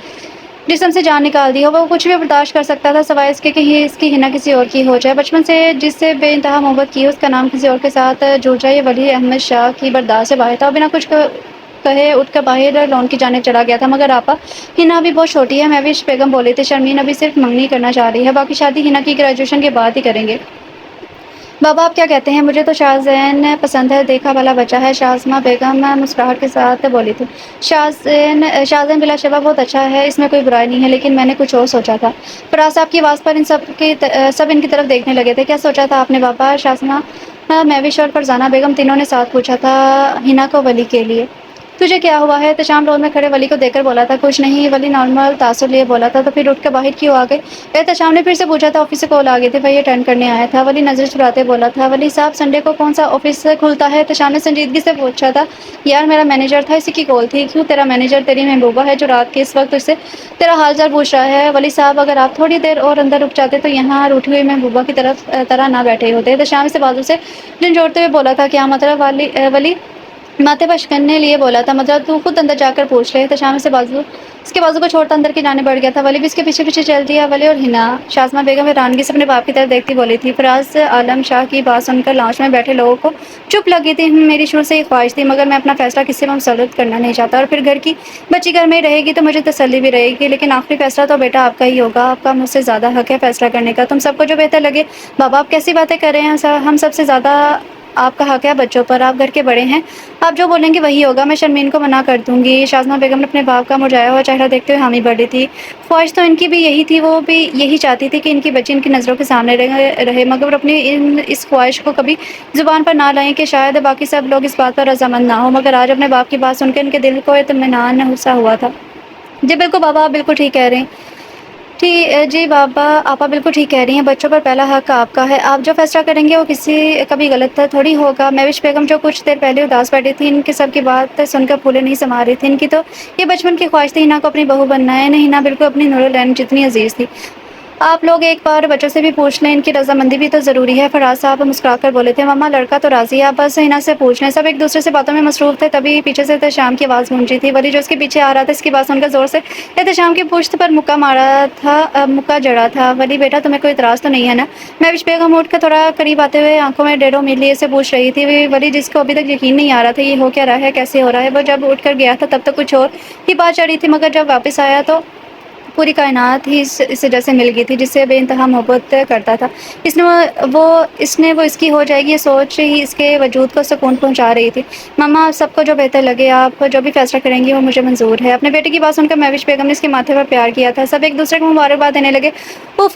جسم سے جان نکال دی ہو۔ وہ کچھ بھی برداشت کر سکتا تھا سوائے اس کے کہ اس کی ہنا کسی اور کی ہو جائے۔ بچپن سے جس سے بے انتہا محبت کی اس کا نام کسی اور کے ساتھ جڑ جائے، یہ ولی احمد شاہ کی برداشت سے باہر تھا۔ اور بنا کچھ کہے اٹھ کر باہر لون کی جانب چلا گیا تھا۔ مگر آپا ہنا ابھی بہت چھوٹی ہے، مہوش بیگم بولی تھی، شرمین ابھی صرف منگنی کرنا چاہ رہی ہے، باقی شادی ہنا کی گریجویشن کے بعد ہی کریں گے۔ بابا آپ کیا کہتے ہیں؟ مجھے تو شاہزین پسند ہے، دیکھا بھلا بچہ ہے، شازمہ بیگم مسکراہٹ کے ساتھ بولی تھی۔ شاہزین بلا شبہ بہت اچھا ہے، اس میں کوئی برائی نہیں ہے، لیکن میں نے کچھ اور سوچا تھا۔ فراز صاحب کی آواز پر سب ان کی طرف دیکھنے لگے تھے۔ کیا سوچا تھا آپ نے بابا؟ شازمہ، مہوش اور فرزانہ بیگم تینوں نے ساتھ پوچھا تھا۔ ہنا کو ولی کے لیے تجھے کیا ہوا ہے؟ احتشام روڈ میں کھڑے ولی کو دیکھ کر بولا تھا۔ کچھ نہیں، ولی نارمل تاثر لیے بولا تھا۔ تو پھر اٹھ کر باہر کیوں آ گئے؟ احتشام نے پھر سے پوچھا تھا۔ آفس سے کال آ گئی تھی، وہی اٹینڈ کرنے آیا تھا، ولی نظر چراتے بولا تھا۔ ولی صاحب سنڈے کو کون سا آفس کھلتا ہے؟ احتشام نے سنجیدگی سے پوچھا تھا۔ یار میرا مینیجر تھا، اسی کی کال تھی۔ کیوں؟ تیرا مینیجر تیری محبوبہ ہے جو رات کے اس وقت اس سے تیرا حال چال پوچھ رہا ہے۔ ولی صاحب اگر آپ تھوڑی دیر اور اندر رک جاتے تو یہاں روٹھی ہوئی محبوبہ کی طرح نہ بیٹھے ہوتے۔ احتشام سے بازو سے جھنجھوڑتے ہوئے بولا تھا۔ کیا مطلب؟ ولی ماتھے پر شکننے لیے بولا تھا۔ مطلب تو خود اندر جا کر پوچھ لے۔ احتشام اس کے بازو کو چھوڑتا اندر کی جانب بڑھ گیا تھا، ولی بھی اس کے پیچھے پیچھے چل دیا۔ ولی اور ہنا؟ شازمہ بیگم حیرانگی سے اپنے باپ کی طرف دیکھتی بولی تھی۔ فراز عالم شاہ کی بات سن کر لاؤنج میں بیٹھے لوگوں کو چپ لگی تھی۔ میری شروع سے یہ خواہش تھی مگر میں اپنا فیصلہ کسی پر مسلط کرنا نہیں چاہتا، اور پھر گھر کی بچی گھر میں ہی رہے گی تو مجھے تسلی بھی رہے گی، لیکن آخری فیصلہ تو بیٹا آپ کا ہی ہوگا، آپ کا مجھ سے زیادہ حق ہے فیصلہ کرنے کا، تم سب کو جو بہتر لگے۔ بابا آپ کیسی باتیں کر رہے ہیں؟ ہم سب سے زیادہ آپ کا حق ہے بچوں پر، آپ گھر کے بڑے ہیں، آپ جو بولیں گے وہی ہوگا، میں شرمین کو منع کر دوں گی۔ شازمہ بیگم نے اپنے باپ کا مرجھایا ہوا چہرہ دیکھتے ہوئے حامی بھر لی تھی۔ خواہش تو ان کی بھی یہی تھی، وہ بھی یہی چاہتی تھی کہ ان کی بچی ان کی نظروں کے سامنے رہے مگر وہ اپنی اس خواہش کو کبھی زبان پر نہ لائیں کہ شاید باقی سب لوگ اس بات پر رضامند نہ ہوں، مگر آج اپنے باپ کی بات سن کے ان کے دل کو اطمینان سا ہوا تھا۔ جی بالکل بابا آپ بالکل ٹھیک کہہ رہے ہیں۔ جی بابا آپا بالکل ٹھیک کہہ رہی ہیں، بچوں پر پہلا حق آپ کا ہے، آپ جو فیصلہ کریں گے وہ کبھی غلط تھوڑی ہوگا۔ مہوش بیگم جو کچھ دیر پہلے اداس بیٹھی تھی، ان کی سب کی بات سن کر پھولے نہیں سما رہی تھی۔ ان کی تو یہ بچپن کی خواہش تھی ہنا کو اپنی بہو بننا ہے، ہنا بالکل اپنی نور العین جتنی عزیز تھی۔ آپ لوگ ایک بار بچوں سے بھی پوچھ لیں، ان کی رضامندی بھی تو ضروری ہے۔ فراز صاحب مسکرا کر بولے تھے۔ ماما لڑکا تو راضی ہے، آپ بس ہنا سے پوچھ لیں۔ سب ایک دوسرے سے باتوں میں مصروف تھے، تبھی پیچھے سے احتشام کی آواز گونجی تھی۔ ولی جو اس کے پیچھے آ رہا تھا اس کی بات سن کر زور سے احتشام کی پشت پر مکہ جڑا تھا۔ ولی بیٹا تمہیں کوئی اعتراض تو نہیں ہے نا؟ مہوش بیگم اٹھ کر تھوڑا قریب آتے ہوئے آنکھوں میں ڈیڑھوں میل لیے سے پوچھ رہی تھی۔ ولی جس کو ابھی تک یقین نہیں آ رہا تھا یہ ہو کیا رہا ہے، کیسے ہو رہا ہے، وہ جب اٹھ کر گیا تھا تب تک کچھ اور ہی بات چڑھی تھی مگر جب واپس آیا تو پوری کائنات ہی اس سے جیسے مل گئی تھی جس سے بے انتہا محبت کرتا تھا۔ اس نے وہ اس کی ہو جائے گی یہ سوچ ہی اس کے وجود کو سکون پہنچا رہی تھی۔ ماما سب کو جو بہتر لگے، آپ جو بھی فیصلہ کریں گی وہ مجھے منظور ہے۔ اپنے بیٹے کی بات سن کر مہوش بیگم نے اس کے ماتھے پر پیار کیا تھا۔ سب ایک دوسرے کو مبارکباد دینے لگے۔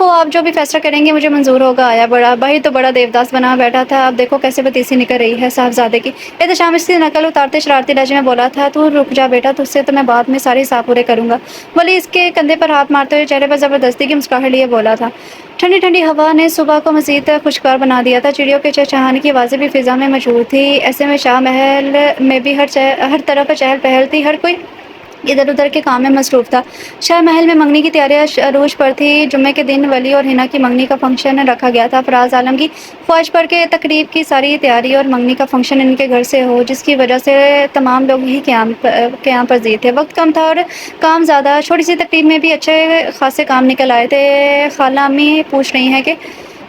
آپ جو بھی فیصلہ کریں گے مجھے منظور ہوگا۔ آیا بڑا باہر تو بڑا دیوداس بنا بیٹھا تھا، اب دیکھو کیسے بتیسی نکل رہی ہے صاحبزادے کی۔ احتشام اس کی نقل اتارتے شرارتی لہجے میں بولا تھا۔ تو رک جا بیٹا، تجھ سے تو میں بعد میں سارے حساب پورے کروں گا۔ ولی اس کے کندھے پر ہاتھ مارتے ہوئے چہرے پر زبردستی کی مسکراہٹ لیے بولا تھا۔ ٹھنڈی ٹھنڈی ہوا نے صبح کو مزید خوشگوار بنا دیا تھا، چڑیوں کے چہچہانے کی آوازیں بھی فضا میں موجود تھی۔ ایسے میں شاہ محل میں بھی ہر طرف چہل پہل تھی، ہر کوئی ادھر ادھر کے کام میں مصروف تھا۔ شاہ محل میں منگنی کی تیاریاں عروج پر تھی۔ جمعے کے دن ولی اور ہنا کی منگنی کا فنکشن رکھا گیا تھا۔ فراز عالم کی خواہش پر کے تقریب کی ساری تیاری اور منگنی کا فنکشن ان کے گھر سے ہو، جس کی وجہ سے تمام لوگ ہی قیام پذیر تھے۔ وقت کم تھا اور کام زیادہ۔ چھوٹی سی تقریب میں بھی اچھے خاصے کام نکل آئے تھے۔ خالہ امی پوچھ رہی ہیں کہ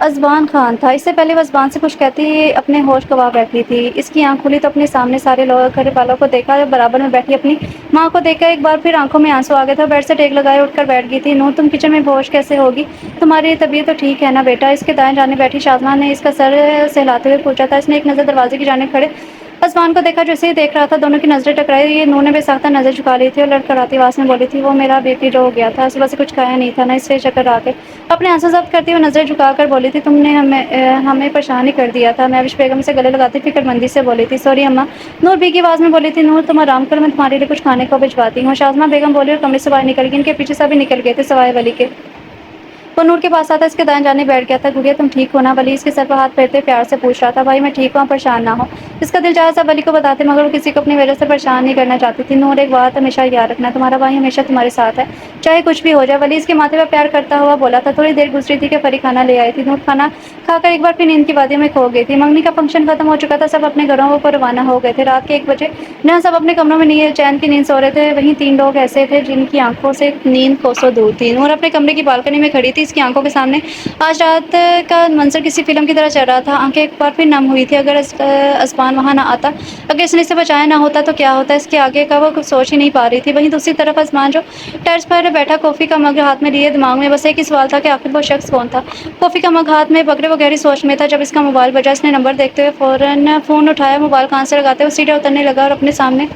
ازبان خان تھا۔ اس سے پہلے وہ ازبان سے کچھ کہتی اپنے ہوش گنوا بیٹھی تھی۔ اس کی آنکھ کھلی تو اپنے سامنے سارے لوگ گھر والوں کو دیکھا، برابر میں بیٹھی اپنی ماں کو دیکھا۔ ایک بار پھر آنکھوں میں آنسو آ گئے تھے، بیڈ سے ٹیک لگائے اٹھ کر بیٹھ گئی تھی۔ نور تم کچن میں بے ہوش کیسے ہوگی؟ تمہاری طبیعت تو ٹھیک ہے نا بیٹا؟ اس کے دائیں جانب بیٹھی شادماں نے اس کا سر سہلاتے ہوئے پوچھا تھا۔ اس نے ایک نظر دروازے کی جانب کھڑے ازبان کو دیکھا جو اسے دیکھ رہا تھا۔ دونوں کی نظریں ٹکرائی۔ نور نے بے ساختہ نظر جھکا لی تھی اور لڑکھڑاتی آواز میں بولی تھی، وہ میرا بی پی لو ہو گیا تھا، صبح سے کچھ کھایا نہیں تھا نا، اس لیے چکر آ گئے۔ اپنے آنسو ضبط کرتے ہوئے نظریں جھکا کر بولی تھی، تم نے ہمیں پریشان ہی کر دیا تھا۔ مہوش بیگم سے گلے لگاتی فکر مندی سے بولی تھی، سوری اماں۔ نور بھیگی آواز میں بولی تھی، نور تم آرام کرو، میں تمہارے لیے کچھ کھانے کو بھجواتی ہوں۔ شازمہ بیگم بولی اور کمرے سے باہر نکل گئی۔ ان کے پیچھے سبھی نکل گئے تھے سوائے ولی کے۔ وہ نور کے پاس آتا اس کے دائیں جانب بیٹھ گیا تھا۔ گڑیا تم ٹھیک ہو نا؟ ولی اس کے سر پر ہاتھ پھیرتے پیار سے پوچھ رہا تھا۔ بھائی میں ٹھیک ہوں، پریشان نہ ہو۔ اس کا دل چاہا سب ولی کو بتاتے مگر وہ کسی کو اپنی وجہ سے پریشان نہیں کرنا چاہتی تھی۔ نور ایک بات ہمیشہ یاد رکھنا، تمہارا بھائی ہمیشہ تمہارے ساتھ ہے، چاہے کچھ بھی ہو جائے۔ ولی اس کے ماتھے پر پیار کرتا ہوا بولا تھا۔ تھوڑی دیر گزری تھی کہ پری کھانا لے آئی تھی۔ نور کھانا کھا کر ایک بار پھر نیند کی وادیوں میں کھو گئی تھی۔ منگنی کا فنکشن ختم ہو چکا تھا، سب اپنے گھروں کو روانہ ہو گئے تھے۔ رات کے 1 بجے جہاں سب اپنے کمروں میں چین کی نیند سو رہے تھے، وہیں 3 لوگ ایسے تھے جن کی آنکھوں سے نیند کوسوں دور تھی۔ نور اپنے کمرے کی بالکنی میں کھڑی تھی، اس کی آنکھوں کے سامنے آج رات کا منظر کسی فلم کی طرح چل رہا تھا۔ آنکھیں ایک بار پھر نم ہوئی تھی۔ اگر ازبان وہاں نہ آتا، اگر اس نے اسے بچایا نہ ہوتا تو کیا ہوتا؟ اس کے آگے کا وہ کچھ سوچ ہی نہیں پا رہی تھی۔ وہیں دوسری طرف ازبان جو ٹیرس پر بیٹھا کافی کا مگ ہاتھ میں لیے دماغ میں بس ایک ہی سوال تھا کہ آخر وہ شخص کون تھا؟ کافی کا مگ ہاتھ میں پکڑے وہ گہری سوچ میں تھا۔ جب اس کا موبائل بجا، اس نے نمبر دیکھتے ہوئے فوراً فون اٹھایا، موبائل کان سے لگاتے ہوئے سیدھے اترنے لگا اور اپنے سامنے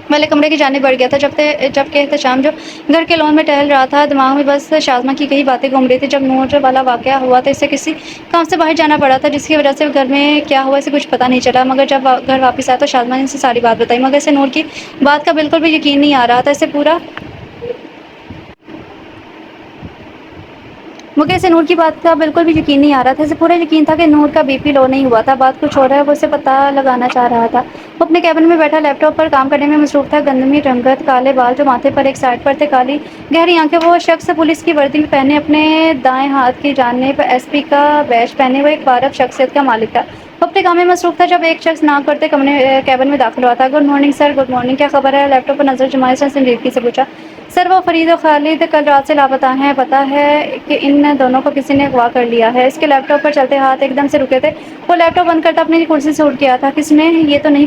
والے کمرے کی جانب بڑھ گیا تھا۔ جبکہ احتشام جو گھر کے لون میں ٹہل رہا تھا، دماغ میں بس شازمہ کی کئی باتیں گھوم رہی تھی۔ جب نور والا واقعہ ہوا تو اسے کسی کام سے باہر جانا پڑا تھا، جس کی وجہ سے گھر میں کیا ہوا اسے کچھ پتہ نہیں چلا۔ مگر جب گھر واپس آیا تو شازمہ نے اسے ساری بات بتائی، مگر اسے نور کی بات کا بالکل بھی یقین نہیں آ رہا تھا۔ اسے نور کی بات کا بالکل بھی یقین نہیں آ رہا تھا۔ اسے پورا یقین تھا کہ نور کا بی پی لو نہیں ہوا تھا، بات کچھ اور ہے، وہ اسے پتہ لگانا چاہ رہا تھا۔ وہ اپنے کیبن میں بیٹھا لیپ ٹاپ پر کام کرنے میں مصروف تھا۔ گندمی رنگت کالے بال جو ماتھے پر ایک سائڈ پر تھے، کالی گہری آنکھیں۔ وہ شخص پولیس کی وردی میں پہنے، اپنے دائیں ہاتھ کی جانب ایس پی کا بیج پہنے ہوئے ایک بارب شخصیت کا مالک تھا۔ وہ اپنے کام میں مصروف تھا جب ایک شخص ناک کرتے کیبن میں داخل ہوا تھا۔ Good morning sir. Good morning, کیا خبر ہے؟ لیپ ٹاپ پر نظر جمائے اس نے سنجیدگی سے پوچھا۔ سر وہ فرید و خالد کل رات سے لاپتہ ہیں، پتہ ہے کہ ان دونوں کو کسی نے اغوا کر لیا ہے۔ اس کے لیپ ٹاپ پر چلتے ہاتھ ایک دم سے رکے تھے۔ وہ لیپ ٹاپ بند کرتا اپنی کرسی سے اٹھ گیا تھا۔ کس نے؟ یہ تو نہیں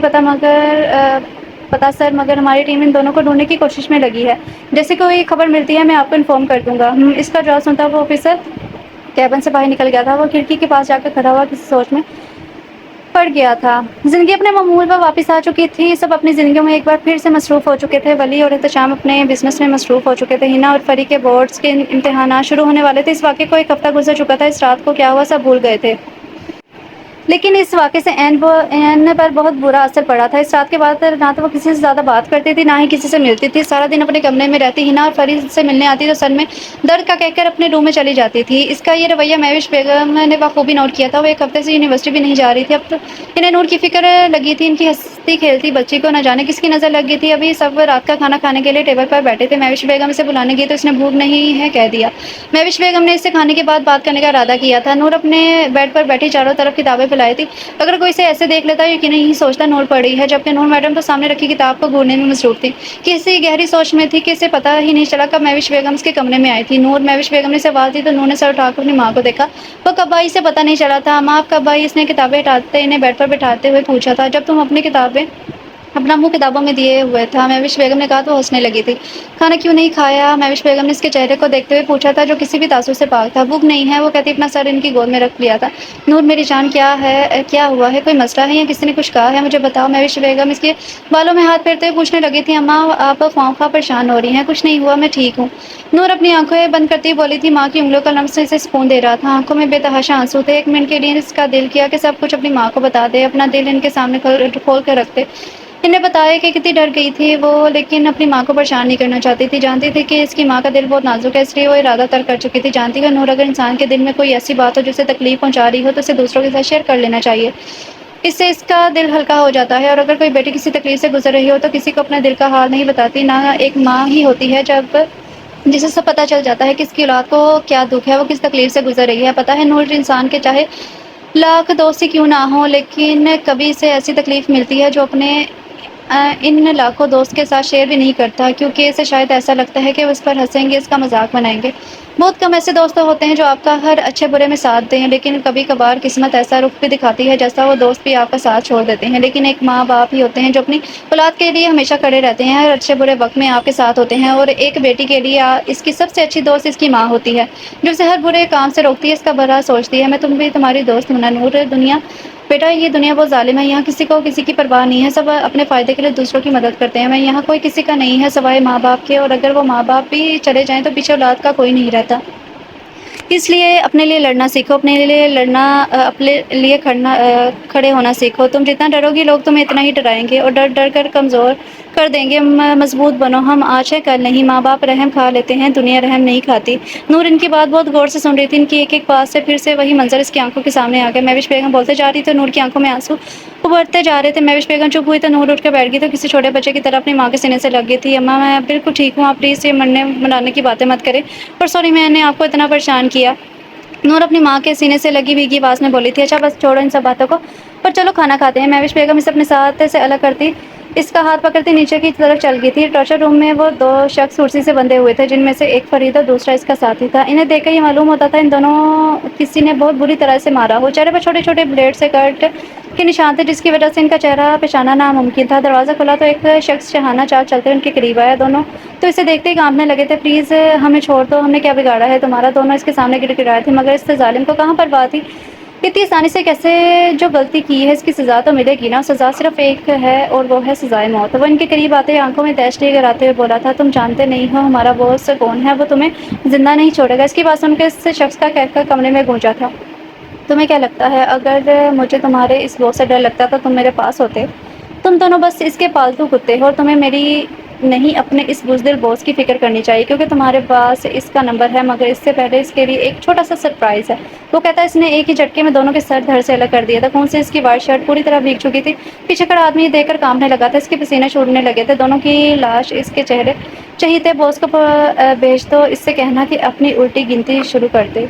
پتا سر، مگر ہماری ٹیم ان دونوں کو ڈھونڈنے کی کوشش میں لگی ہے۔ جیسے کوئی خبر ملتی ہے میں آپ کو انفارم کر دوں گا۔ اس کا جواب سنتا وہ آفیسر کیبن سے باہر نکل گیا تھا۔ وہ کھڑکی کے پاس جا کر کھڑا ہوا کسی سوچ میں پڑ گیا تھا۔ زندگی اپنے معمول پر واپس آ چکی تھی۔ سب اپنی زندگیوں میں ایک بار پھر سے مصروف ہو چکے تھے۔ ولی اور احتشام اپنے بزنس میں مصروف ہو چکے تھے۔ ہنا اور پری کے بورڈز کے امتحانات شروع ہونے والے تھے۔ اس واقعے کو 1 ہفتہ گزر چکا تھا۔ اس رات کو کیا ہوا سب بھول گئے تھے، لیکن اس واقعے سے این پر بہت برا اثر پڑا تھا۔ اس رات کے بعد نہ تو وہ کسی سے زیادہ بات کرتی تھی، نہ ہی کسی سے ملتی تھی۔ سارا دن اپنے کمرے میں رہتی۔ ہنا اور پری سے ملنے آتی تو سر میں درد کا کہہ کر اپنے روم میں چلی جاتی تھی۔ اس کا یہ رویہ مہوش بیگم نے بخوبی نوٹ کیا تھا۔ وہ 1 ہفتے سے یونیورسٹی بھی نہیں جا رہی تھی۔ اب تو انہیں نور کی فکر لگی تھی۔ ان کی ہنستی کھیلتی بچی کو نہ جانے کس کی نظر لگ گئی تھی۔ ابھی سب رات کا کھانا کھانے کے لیے ٹیبل پر بیٹھے تھے۔ مہوش بیگم اسے بلانے گئی تو اس نے بھوک نہیں ہے کہہ دیا۔ مہوش بیگم نے اس سے کھانے کے بعد بات کرنے کا ارادہ کیا تھا۔ نور اپنے بیڈ پر بیٹھی چاروں طرف کتابیں پھیلائی تھی۔ اگر کوئی اسے ایسے دیکھ لیتا یقیناً یہی سوچتا نور پڑھ رہی ہے، جبکہ نور میڈم تو سامنے رکھی کتاب کو گھورنے میں مصروف تھی، کسی گہری سوچ میں تھی کہ اسے پتہ ہی نہیں چلا کب مہوش بیگم اس کے کمرے میں آئی تھی۔ نور، مہوش بیگم نے اسے آواز دی تو نور نے سر اٹھا کر اپنی ماں کو دیکھا۔ وہ کب آئی اسے پتہ نہیں چلا تھا۔ ماں آپ کب آئی؟ اس نے کتابیں ہٹاتے انہیں بیڈ پر بٹھاتے ہوئے پوچھا تھا۔ جب تم اپنا منہ کتابوں میں دیے ہوئے تھا، مہوش بیگم نے کہا تو ہنسنے لگی تھی۔ کھانا کیوں نہیں کھایا؟ مہوش بیگم نے اس کے چہرے کو دیکھتے ہوئے پوچھا تھا جو کسی بھی تاثر سے پاک تھا۔ بھوک نہیں ہے، وہ کہتی اپنا سر ان کی گود میں رکھ لیا تھا۔ نور میری جان کیا ہوا ہے؟ کوئی مسئلہ ہے یا کسی نے کچھ کہا ہے؟ مجھے بتاؤ۔ مہوش بیگم اس کے بالوں میں ہاتھ پھیرتے ہوئے پوچھنے لگی تھی۔ اماں آپ خواہ خواہ پریشان ہو رہی ہیں، کچھ نہیں ہوا، میں ٹھیک ہوں۔ نور اپنی آنکھیں بند کرتی ہوئی بولی تھی۔ ماں کی انگلیوں کا لمس اسے سکون دے رہا تھا، آنکھوں میں بے تحاشا آنسو تھے۔ 1 منٹ کے لیے اس کا دل کیا کہ سب کچھ اپنی ماں کو بتا دے، اپنا دل ان کے سامنے کھول کر رکھ دے، انہیں بتائے کہ کتنی ڈر گئی تھی وہ، لیکن اپنی ماں کو پریشان نہیں کرنا چاہتی تھی۔ جانتی تھی کہ اس کی ماں کا دل بہت نازک ہے، اس لیے وہ ارادہ ترک کر چکی تھی۔ جانتی ہے نور، اگر انسان کے دل میں کوئی ایسی بات ہو جسے تکلیف پہنچا رہی ہو تو اسے دوسروں کے ساتھ شیئر کر لینا چاہیے، اس سے اس کا دل ہلکا ہو جاتا ہے۔ اور اگر کوئی بیٹی کسی تکلیف سے گزر رہی ہو تو کسی کو اپنے دل کا حال نہیں بتاتی، نہ ایک ماں ہی ہوتی ہے جسے سب پتہ چل جاتا ہے کہ اس کی اولاد کو کیا دکھ ہے، وہ کس تکلیف سے گزر رہی ہے۔ پتہ ہے نور، انسان کے چاہے لاکھ دوست ہی کیوں نہ ہوں، لیکن کبھی اسے ایسی تکلیف ملتی ہے جو اپنے ان لاکھوں دوست کے ساتھ شیئر بھی نہیں کرتا کیونکہ اسے شاید ایسا لگتا ہے کہ وہ اس پر ہنسیں گے، اس کا مذاق بنائیں گے۔ بہت کم ایسے دوست ہوتے ہیں جو آپ کا ہر اچھے برے میں ساتھ دیں، لیکن کبھی کبھار قسمت ایسا رخ بھی دکھاتی ہے جیسا وہ دوست بھی آپ کا ساتھ چھوڑ دیتے ہیں، لیکن ایک ماں باپ ہی ہوتے ہیں جو اپنی اولاد کے لیے ہمیشہ کھڑے رہتے ہیں، ہر اچھے برے وقت میں آپ کے ساتھ ہوتے ہیں، اور ایک بیٹی کے لیے اس کی سب سے اچھی دوست اس کی ماں ہوتی ہے، جو اسے ہر برے کام سے روکتی ہے، اس کا بھلا سوچتی ہے۔ میں تم بھی تمہاری دوست ہوں نا نور۔ دنیا بیٹا یہ دنیا بہت ظالم ہے، یہاں کسی کو کسی کی پرواہ نہیں ہے، سب اپنے فائدے کے لیے دوسروں کی مدد کرتے ہیں۔ میں یہاں کوئی کسی کا نہیں ہے سوائے ماں باپ کے، اور اگر وہ ماں باپ بھی چلے جائیں تو پیچھے اولاد کا کوئی نہیں رہتا۔ اس لیے اپنے لیے لڑنا سیکھو، اپنے لیے لڑنا، اپنے لیے کھڑے ہونا سیکھو۔ تم جتنا ڈرو گی لوگ تمہیں اتنا ہی ڈرائیں گے اور ڈر ڈر کر کمزور کر دیں گے۔ مضبوط بنو، ہم آج ہے کل نہیں۔ ماں باپ رحم کھا لیتے ہیں، دنیا رحم نہیں کھاتی۔ نور ان کی بات بہت غور سے سن رہی تھی، ان کی ایک ایک بات سے پھر سے وہی منظر اس کی آنکھوں کے سامنے آ گیا۔ مہوش بیگم بولتے جا رہی تو نور کی آنکھوں میں آنسو ابھرتے جا رہے تھے۔ مہوش بیگم چپ ہوئی تو نور اٹھ کر بیٹھ گئی تو کسی چھوٹے بچے کی طرح اپنی ماں کے سینے سے لگ گئی تھی۔ اماں میں بالکل ٹھیک ہوں، آپ پلیز یہ مرنے منانے کی باتیں مت کریں، اور سوری میں نے آپ کو اتنا پریشان کیا۔ نور اپنی ماں کے سینے سے لگی بھیگی آواز میں بولی تھی۔ اچھا بس چھوڑو ان سب باتوں کو اور چلو کھانا کھاتے ہیں۔ مہوش بیگم اسے اپنے ساتھ سے الگ کرتی اس کا ہاتھ پکڑتی نیچے کی طرف چل گئی تھی۔ ٹارچر روم میں وہ دو شخص کرسی سے بندھے ہوئے تھے، جن میں سے ایک فرید اور دوسرا اس کا ساتھی تھا۔ انہیں دیکھ کر یہ معلوم ہوتا تھا ان دونوں کسی نے بہت بری طرح سے مارا ہو۔ چہرے پر چھوٹے چھوٹے بلیڈ سے کٹ کے نشان تھے، جس کی وجہ سے ان کا چہرہ پہچاننا ناممکن تھا۔ دروازہ کھلا تو ایک شخص شاہانہ چال چلتے ہوئے ان کے قریب آیا۔ دونوں تو اسے دیکھتے ہی کانپنے لگے تھے۔ پلیز ہمیں چھوڑ دو، ہم نے کیا بگاڑا ہے تمہارا؟ دونوں اس کے سامنے گر گڑائے تھے، مگر اس ظالم کو کہاں پرواہ تھی اتنی آسانی سے کیسے؟ جو غلطی کی ہے اس کی سزا تو ملے گی نا۔ سزا صرف ایک ہے اور وہ ہے سزائے موت۔ وہ ان کے قریب آتے آنکھوں میں دہشت گراتے ہوئے بولا تھا، تم جانتے نہیں ہو ہمارا باس کون ہے، وہ تمہیں زندہ نہیں چھوڑے گا۔ اس کی بات سن کے اس شخص کا کہکہ کمرے میں گونجا تھا۔ تمہیں کیا لگتا ہے اگر مجھے تمہارے اس باس سے ڈر لگتا تو تم میرے پاس ہوتے؟ تم دونوں بس اس کے پالتو کتے ہو، اور تمہیں میری نہیں اپنے اس بزدل باس کی فکر کرنی چاہیے، کیونکہ تمہارے پاس اس کا نمبر ہے، مگر اس سے پہلے اس کے لیے ایک چھوٹا سا سرپرائز ہے۔ وہ کہتا ہے اس نے ایک ہی جھٹکے میں دونوں کے سر دھڑ سے الگ کر دیا تھا۔ خون سے اس کی وائٹ شرٹ پوری طرح بھیگ چکی تھی۔ پیچھے کھڑا آدمی یہ دیکھ کر کانپنے لگا تھا، اس کے پسینے چھوٹنے لگے تھے۔ دونوں کی لاش اس کے چہرے چہیتے باس کو بھیج دو، اس سے کہنا کہ اپنی الٹی گنتی شروع کر دے۔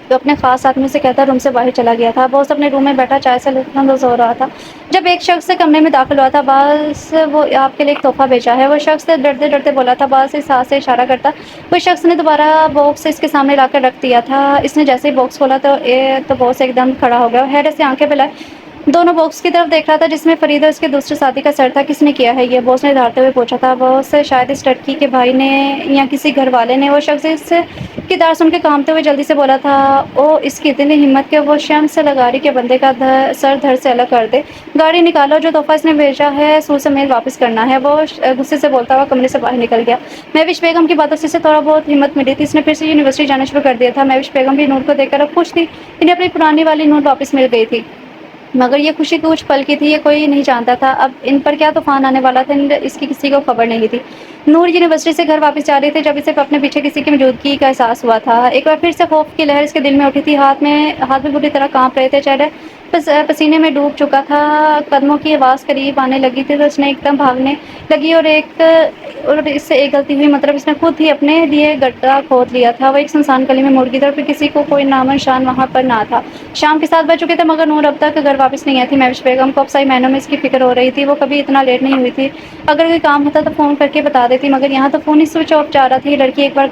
تو اپنے خاص آدمی سے کہتا روم سے باہر چلا گیا تھا۔ باس اپنے روم میں بیٹھا چائے سے لطف اندوز ہو رہا تھا جب ایک شخص سے کمرے میں داخل ہوا تھا۔ باس وہ آپ کے لیے ایک تحفہ بھیجا ہے، وہ شخص ڈرتے ڈرتے بولا تھا۔ باس اس ہاتھ سے اشارہ کرتا وہ شخص نے دوبارہ باکس اس کے سامنے لا کر رکھ دیا تھا۔ اس نے جیسے ہی باکس کھولا تو باس ایک دم کھڑا ہو گیا، حیرت سے آنکھیں پھیلائے دونوں باکس کی طرف دیکھ رہا تھا جس میں فرید اور اس کے دوسرے ساتھی کا سر تھا۔ کس نے کیا ہے یہ؟ باس نے دھاڑتے ہوئے پوچھا تھا۔ باس شاید اس لڑکی کے بھائی نے یا کسی گھر والے نے۔ وہ شخص اس کی داد سن کے کانپتے ہوئے جلدی سے بولا تھا، او اس کی اتنی ہمت کہ وہ شمس لگاری کے بندے کا سر دھڑ سے الگ کر دے۔ گاڑی نکالو، جو تحفہ اس نے بھیجا ہے سود سمیت واپس کرنا ہے۔ وہ غصے سے بولتا ہوا کمرے سے باہر نکل گیا۔ مہوش بیگم کی باتوں سے اسے تھوڑا بہت ہمت ملی تھی، اس نے پھر سے یونیورسٹی جانا شروع کر دیا تھا۔ مہوش بیگم بھی نور کو دیکھ کر اب خوش تھی، انہیں اپنی پرانی والی نور واپس مل گئی تھی، مگر یہ خوشی کچھ پل کی تھی، یہ کوئی نہیں جانتا تھا اب ان پر کیا طوفان آنے والا تھا، اس کی کسی کو خبر نہیں تھی۔ نور یونیورسٹی سے گھر واپس جا رہی تھی جب اسے اپنے پیچھے کسی کی موجودگی کا احساس ہوا تھا۔ ایک بار پھر سے خوف کی لہر اس کے دل میں اٹھی تھی، ہاتھ بھی بری طرح کانپ رہے تھے، چہرہ پسینے میں ڈوب چکا تھا۔ قدموں کی آواز قریب آنے لگی تھی تو اس نے ایک دم بھاگنے لگی اور اس سے ایک غلطی ہوئی، مطلب اس نے خود ہی اپنے لیے گڈھا کھود لیا تھا۔ وہ ایک سنسان گلی میں مڑ گئی تھی اور پھر کسی کو کوئی نامو نشان وہاں پر نہ تھا۔ شام کے 7 بج چکے تھے مگر نور اب تک گھر واپس نہیں آئی تھی۔ مہوش بیگم کو اب صحیح معنوں میں اس کی فکر ہو رہی تھی، وہ کبھی اتنا لیٹ نہیں ہوئی تھی، اگر کوئی کام ہوتا تو فون کر کے بتا دیتی، مگر یہاں تو فون ہی سوئچ آف جا رہا تھا۔ یہ لڑکی ایک بار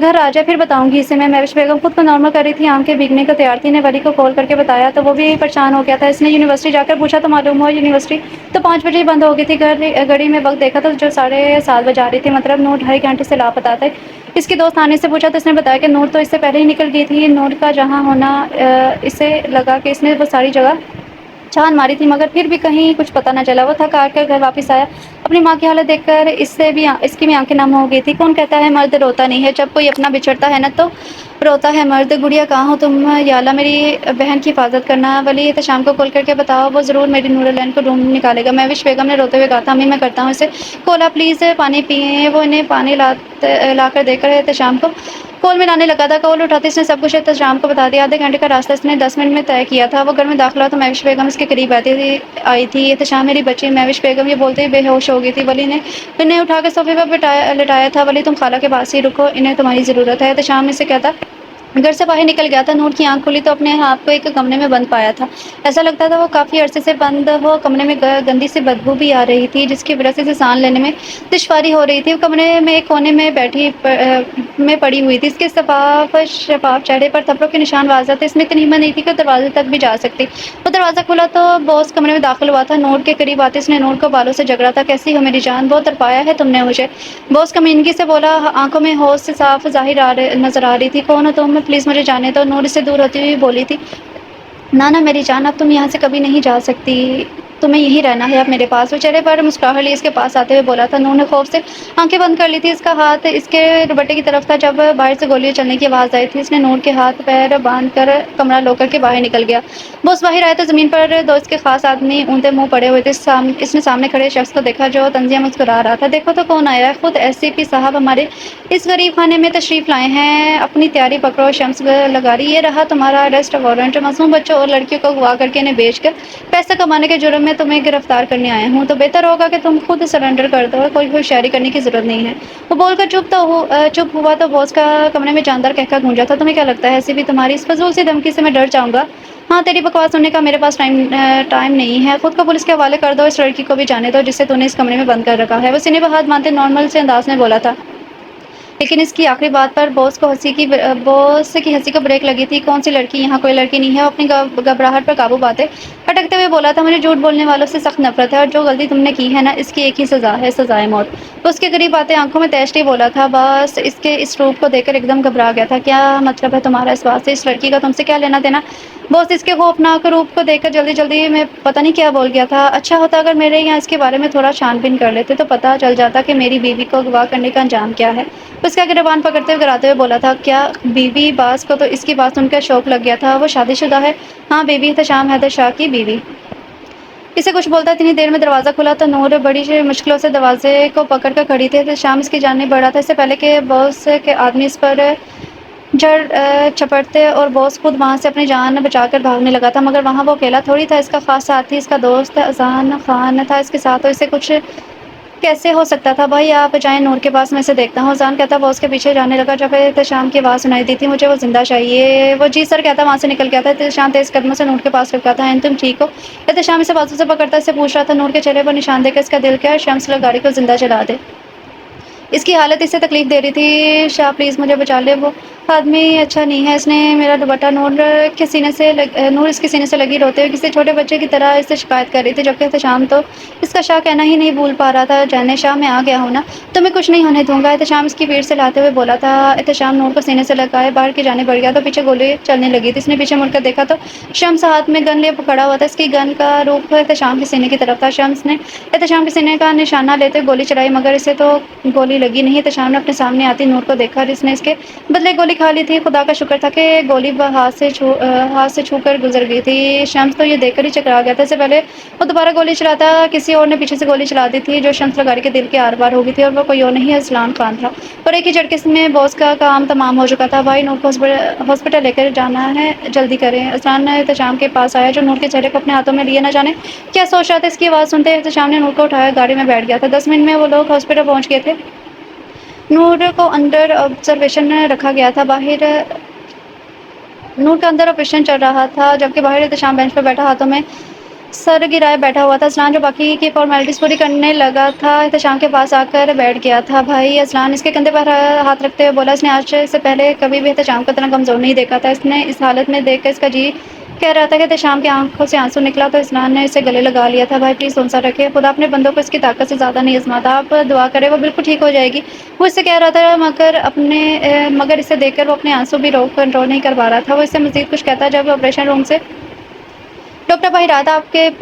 گھر آ جائے پھر بتاؤں گی اسے میں۔ مہوش بیگم خود کو نارمل کر رہی تھی، آنکھیں بھیگنے کو تیار تھی۔ نے ولی کو کال کر کے بتایا تو وہ بھی پریشان ہو گیا تھا۔ اس نے یونیورسٹی جا کر پوچھا تو معلوم ہوا یونیورسٹی تو 5 بجے ہی بند ہو گئی تھی۔ گھڑی میں وقت دیکھا تو جو 7:30 بجا رہی تھی، مطلب نور 2.5 گھنٹے سے لاپتہ تھے۔ اس کی دوست آنے سے پوچھا تو اس نے بتایا کہ نور تو اس سے پہلے ہی نکل گئی تھی۔ نور کا جہاں ہونا اسے لگا کہ اس نے وہ ساری جگہ چھان ماری تھی، مگر پھر بھی کہیں کچھ پتہ نہ چلا۔ وہ تھک ہار کر گھر واپس آیا، اپنی ماں کی حالت دیکھ کر اس کی بھی آنکھیں نم ہو گئی تھی۔ کون کہتا ہے مرد روتا نہیں ہے، جب کوئی اپنا بچھڑتا ہے نا تو روتا ہے مرد۔ گڑیا کہاں ہو تم؟ یا اللہ میری بہن کی حفاظت کرنا۔ ولی احتشام کو کال کر کے بتاؤ، وہ ضرور میری نور العین کو ڈھونڈ نکالے گا۔ مہوش بیگم نے روتے ہوئے کہا تھا، امی میں کرتا ہوں اسے کال، آپ پلیز پانی پئیں۔ وہ انہیں پانی لا کر دے کر احتشام کو کال میں لانے لگا تھا۔ کال اٹھاتے اس نے سب کچھ احتشام کو بتا دیا۔ آدھے گھنٹے کا راستہ اس نے 10 منٹ میں طے کیا تھا۔ وہ گھر میں داخل ہوا تو مہوش بیگم اس کے قریب آئی تھی۔ احتشام میری بچی۔ مہوش بیگم یہ بولتے ہی بے ہوش ہو گئی تھی۔ ولی نے انہیں اٹھا کر صوفے پر لٹایا تھا۔ ولی تم خالہ کے پاس ہی رکو، انہیں تمہاری ضرورت ہے۔ احتشام اسے کہتا گھر سے باہر نکل گیا تھا، نور کی آنکھ کھلی تو اپنے آپ کو ایک کمرے میں بند پایا تھا۔ ایسا لگتا تھا وہ کافی عرصے سے بند ہو، کمرے میں گندی سی بدبو بھی آ رہی تھی جس کی وجہ سے اسے سانس لینے میں دشواری ہو رہی تھی۔ وہ کمرے میں ایک کونے میں پڑی ہوئی تھی، اس کے شفاف چہرے پر تھپڑوں کے نشان واضح تھے۔ اس میں اتنی ہمت نہیں تھی کہ وہ دروازے تک بھی جا سکتی۔ وہ دروازہ کھلا تو باس کمرے میں داخل ہوا تھا۔ نور کے قریب آتے اس نے نور کو بالوں سے جگڑا تھا۔ کیسی ہو میری جان، بہت تڑپایا ہے تم نے مجھے، باس کمینگی سے بولا، آنکھوں میں ہوش سے صاف ظاہر نظر آ رہی تھی۔ کون ہو تم، پلیز مجھے جانے دو، نور سے دور ہوتی ہوئی بولی تھی۔ نہ میری جان، اب تم یہاں سے کبھی نہیں جا سکتی، تمہیں یہیں رہنا ہے اب میرے پاس۔ وہ چہرے پر مسکراہٹ لیے اس کے پاس آتے ہوئے بولا تھا۔ نور نے خوف سے آنکھیں بند کر لی تھی، اس کا ہاتھ اس کے دوپٹے کی طرف تھا جب باہر سے گولیاں چلنے کی آواز آئی تھی۔ اس نے نور کے ہاتھ پیر باندھ کر کمرہ لوک کر کے باہر نکل گیا۔ باس باہر آئے تو زمین پر دو اس کے خاص آدمی اونتے منہ پڑے ہوئے تھے۔ اس نے سامنے کھڑے شخص کو دیکھا جو طنزیہ مسکرا رہا تھا۔ دیکھو تو کون آیا ہے، خود ایس سی پی صاحب ہمارے اس غریب خانے میں تشریف لائے ہیں، اپنی تیاری پکڑو۔ شمس لگا رہی، یہ رہا تمہارا اریسٹ وارنٹ، معصوم بچوں اور لڑکیوں کو اغوا کر کے انہیں بیچ کر پیسہ کمانے کے جرم میں تمہیں گرفتار کرنے آئے ہوں، تو بہتر ہوگا کہ تم خود سرنڈر کر دو، کوئی ہوشیاری کرنے کی ضرورت نہیں ہے۔ وہ بول کر چپ ہوا تو باس کا کمرے میں جاندار کہکا گونجا تھا۔ تمہیں کیا لگتا ہے ایسی بھی تمہاری اس فضول سی دھمکی سے میں ڈر جاؤں گا؟ ہاں، تیری بکواس سننے کا میرے پاس ٹائم نہیں ہے، خود کو پولیس کے حوالے کر دو، اس لڑکی کو بھی جانے دو جسے تو نے اس کمرے میں بند کر رکھا ہے۔ وہ سینے پر ہاتھ باندھتے نارمل سے انداز میں بولا تھا، لیکن اس کی آخری بات پر باس کی ہنسی کو بریک لگی تھی۔ کون سی لڑکی، یہاں کوئی لڑکی نہیں ہے۔ وہ اپنی گھبراہٹ پر قابو پاتے اٹکتے ہوئے بولا تھا، مجھے جھوٹ بولنے والوں سے سخت نفرت ہے، اور جو غلطی تم نے کی ہے نا، اس کی ایک ہی سزا ہے، سزائے موت۔ وہ اس کے قریب آتے آنکھوں میں تیشتی بولا تھا، بس اس کے اس روپ کو دیکھ کر ایک دم گھبرا گیا تھا۔ کیا مطلب ہے تمہارا اس بات سے، اس لڑکی کا تم سے کیا لینا دینا؟ باس اس کے خوفناک روپ کو دیکھ کر جلدی میں پتہ نہیں کیا بول گیا تھا۔ اچھا ہوتا اگر میرے یہاں اس کے بارے میں تھوڑا چھان بین کر لیتے تو پتہ چل جاتا کہ میری بیوی کو اغوا کرنے کا انجام کیا ہے۔ اس کا گریبان پکڑتے ہوئے گراتے ہوئے بولا تھا، کیا بیوی؟ باس کو تو اس کی بات سن کر شوق لگ گیا تھا۔ وہ شادی شدہ ہے؟ ہاں بیوی، احتشام حیدر شاہ کی بیوی۔ اسے کچھ بولتا اتنی دیر میں دروازہ کھلا تو نور بڑی مشکلوں سے دروازے کو پکڑ کر کھڑی تھی۔ احتشام اس کی جانب بڑھا تھا، اس سے پہلے کہ باس کے آدمی اس پر چپٹتے اور باس خود وہاں سے اپنی جان بچا کر بھاگنے لگا تھا، مگر وہاں وہ اکیلا تھوڑی تھا، اس کا خاص ساتھی اس کا دوست اذان خان تھا اس کے ساتھ، تو اسے کچھ کیسے ہو سکتا تھا؟ بھائی آپ جائیں نور کے پاس، میں اسے دیکھتا ہوں، اذان کہتا باس کے پیچھے جانے لگا۔ جب احتشام کی آواز سنائی دی تھی، مجھے وہ زندہ چاہیے، وہ جی سر کہتا وہاں سے نکل گیا تھا۔ احتشام تیز قدموں سے نور کے پاس رکا تھا۔ تم ٹھیک ہو؟ احتشام اسے بازو سے پکڑتا اسے پوچھ رہا تھا۔ نور کے چہرے پر نشان دے کر، اس کا دل کیا ہے، شمس گاڑی کو زندہ چلا دے، اس کی حالت اسے تکلیف دے رہی تھی، شاہ پلیز مجھے بچا لے، وہ آدمی اچھا نہیں ہے، اس نے میرا دوپٹہ نور اس کے سینے سے لگی روتے ہوئے کسی چھوٹے بچے کی طرح اس سے شکایت کر رہی تھی، جبکہ احتشام تو اس کا شاہ کہنا ہی نہیں بھول پا رہا تھا۔ جانے شاہ، میں آ گیا ہوں نا، تمہیں کچھ نہیں ہونے دوں گا، احتشام اس کی پیٹھ سے لاتے ہوئے بولا تھا۔ احتشام نور کو سینے سے لگائے باہر کی جانب بڑھ گیا تو پیچھے گولی چلنے لگی تھی۔ اس نے پیچھے مڑ کر دیکھا تو شمس ہاتھ میں گن لیے کھڑا ہوا تھا، اس کی گن کا رخ احتشام کے سینے کی طرف تھا۔ شمس نے احتشام کے سینے کا نشانہ لیتے گولی چلائی، مگر اسے تو گولی لگی نہیں۔ احتشام نے اپنے سامنے آتی نور کو دیکھا، جس نے اس کے بدلے گولی کھا لی تھی، خدا کا شکر تھا کہ گولی ہاتھ سے چھو کر گزر گئی تھی۔ شمس تو یہ دیکھ کر ہی چکرا گیا تھا، اس سے پہلے وہ دوبارہ گولی چلاتا کسی اور نے پیچھے سے گولی چلا دی تھی جو شمس لگاری کے دل کے آر پار ہو گئی تھی، اور وہ کوئی اور نہیں اذان خان تھا، اور ایک ہی جھٹکے میں باس کا کام تمام ہو چکا تھا۔ بھائی نور کو ہاسپٹل لے کر جانا ہے، جلدی کریں۔ اذان احتشام کے پاس آیا جو نور کے چہرے کو اپنے ہاتھوں میں لیے نہ جانے کیا سوچ رہا تھا۔ اس کی آواز سنتے احتشام نے نور کو اٹھایا، گاڑی میں بیٹھ گیا تھا۔ 10 منٹ میں وہ لوگ ہاسپٹل پہنچ گئے تھے۔ نور کو انڈر آبزرویشن رکھا گیا تھا، نور کا اندر آپریشن چل رہا تھا، جبکہ باہر احتشام بینچ پر بیٹھا ہاتھوں میں سر گرائے بیٹھا ہوا تھا۔ اذان جو باقی کی فارمیلٹیز پوری کرنے لگا تھا، احتشام کے پاس آ کر بیٹھ گیا تھا۔ بھائی، اذان اس کے کندھے پر ہاتھ رکھتے ہوئے بولا، اس نے آج سے پہلے کبھی بھی احتشام کو اتنا کمزور نہیں دیکھا تھا، اس نے اس حالت میں دیکھ کر اس کا جی کہہ رہا تھا کہ احتشام کی آنکھوں سے آنسو نکلا تو اذان نے اسے گلے لگا لیا تھا۔ بھائی پلیز حوصلہ رکھیں، خدا اپنے بندوں کو اس کی طاقت سے زیادہ نہیں آزماتا، آپ دعا کریں وہ بالکل ٹھیک ہو جائے گی، وہ اس سے کہہ رہا تھا، مگر اسے دیکھ کر وہ اپنے آنسو بھی کنٹرول نہیں کر پا رہا تھا۔ وہ اس سے مزید کچھ کہتا جب آپریشن روم سے ڈاکٹر باہر آیا تھا۔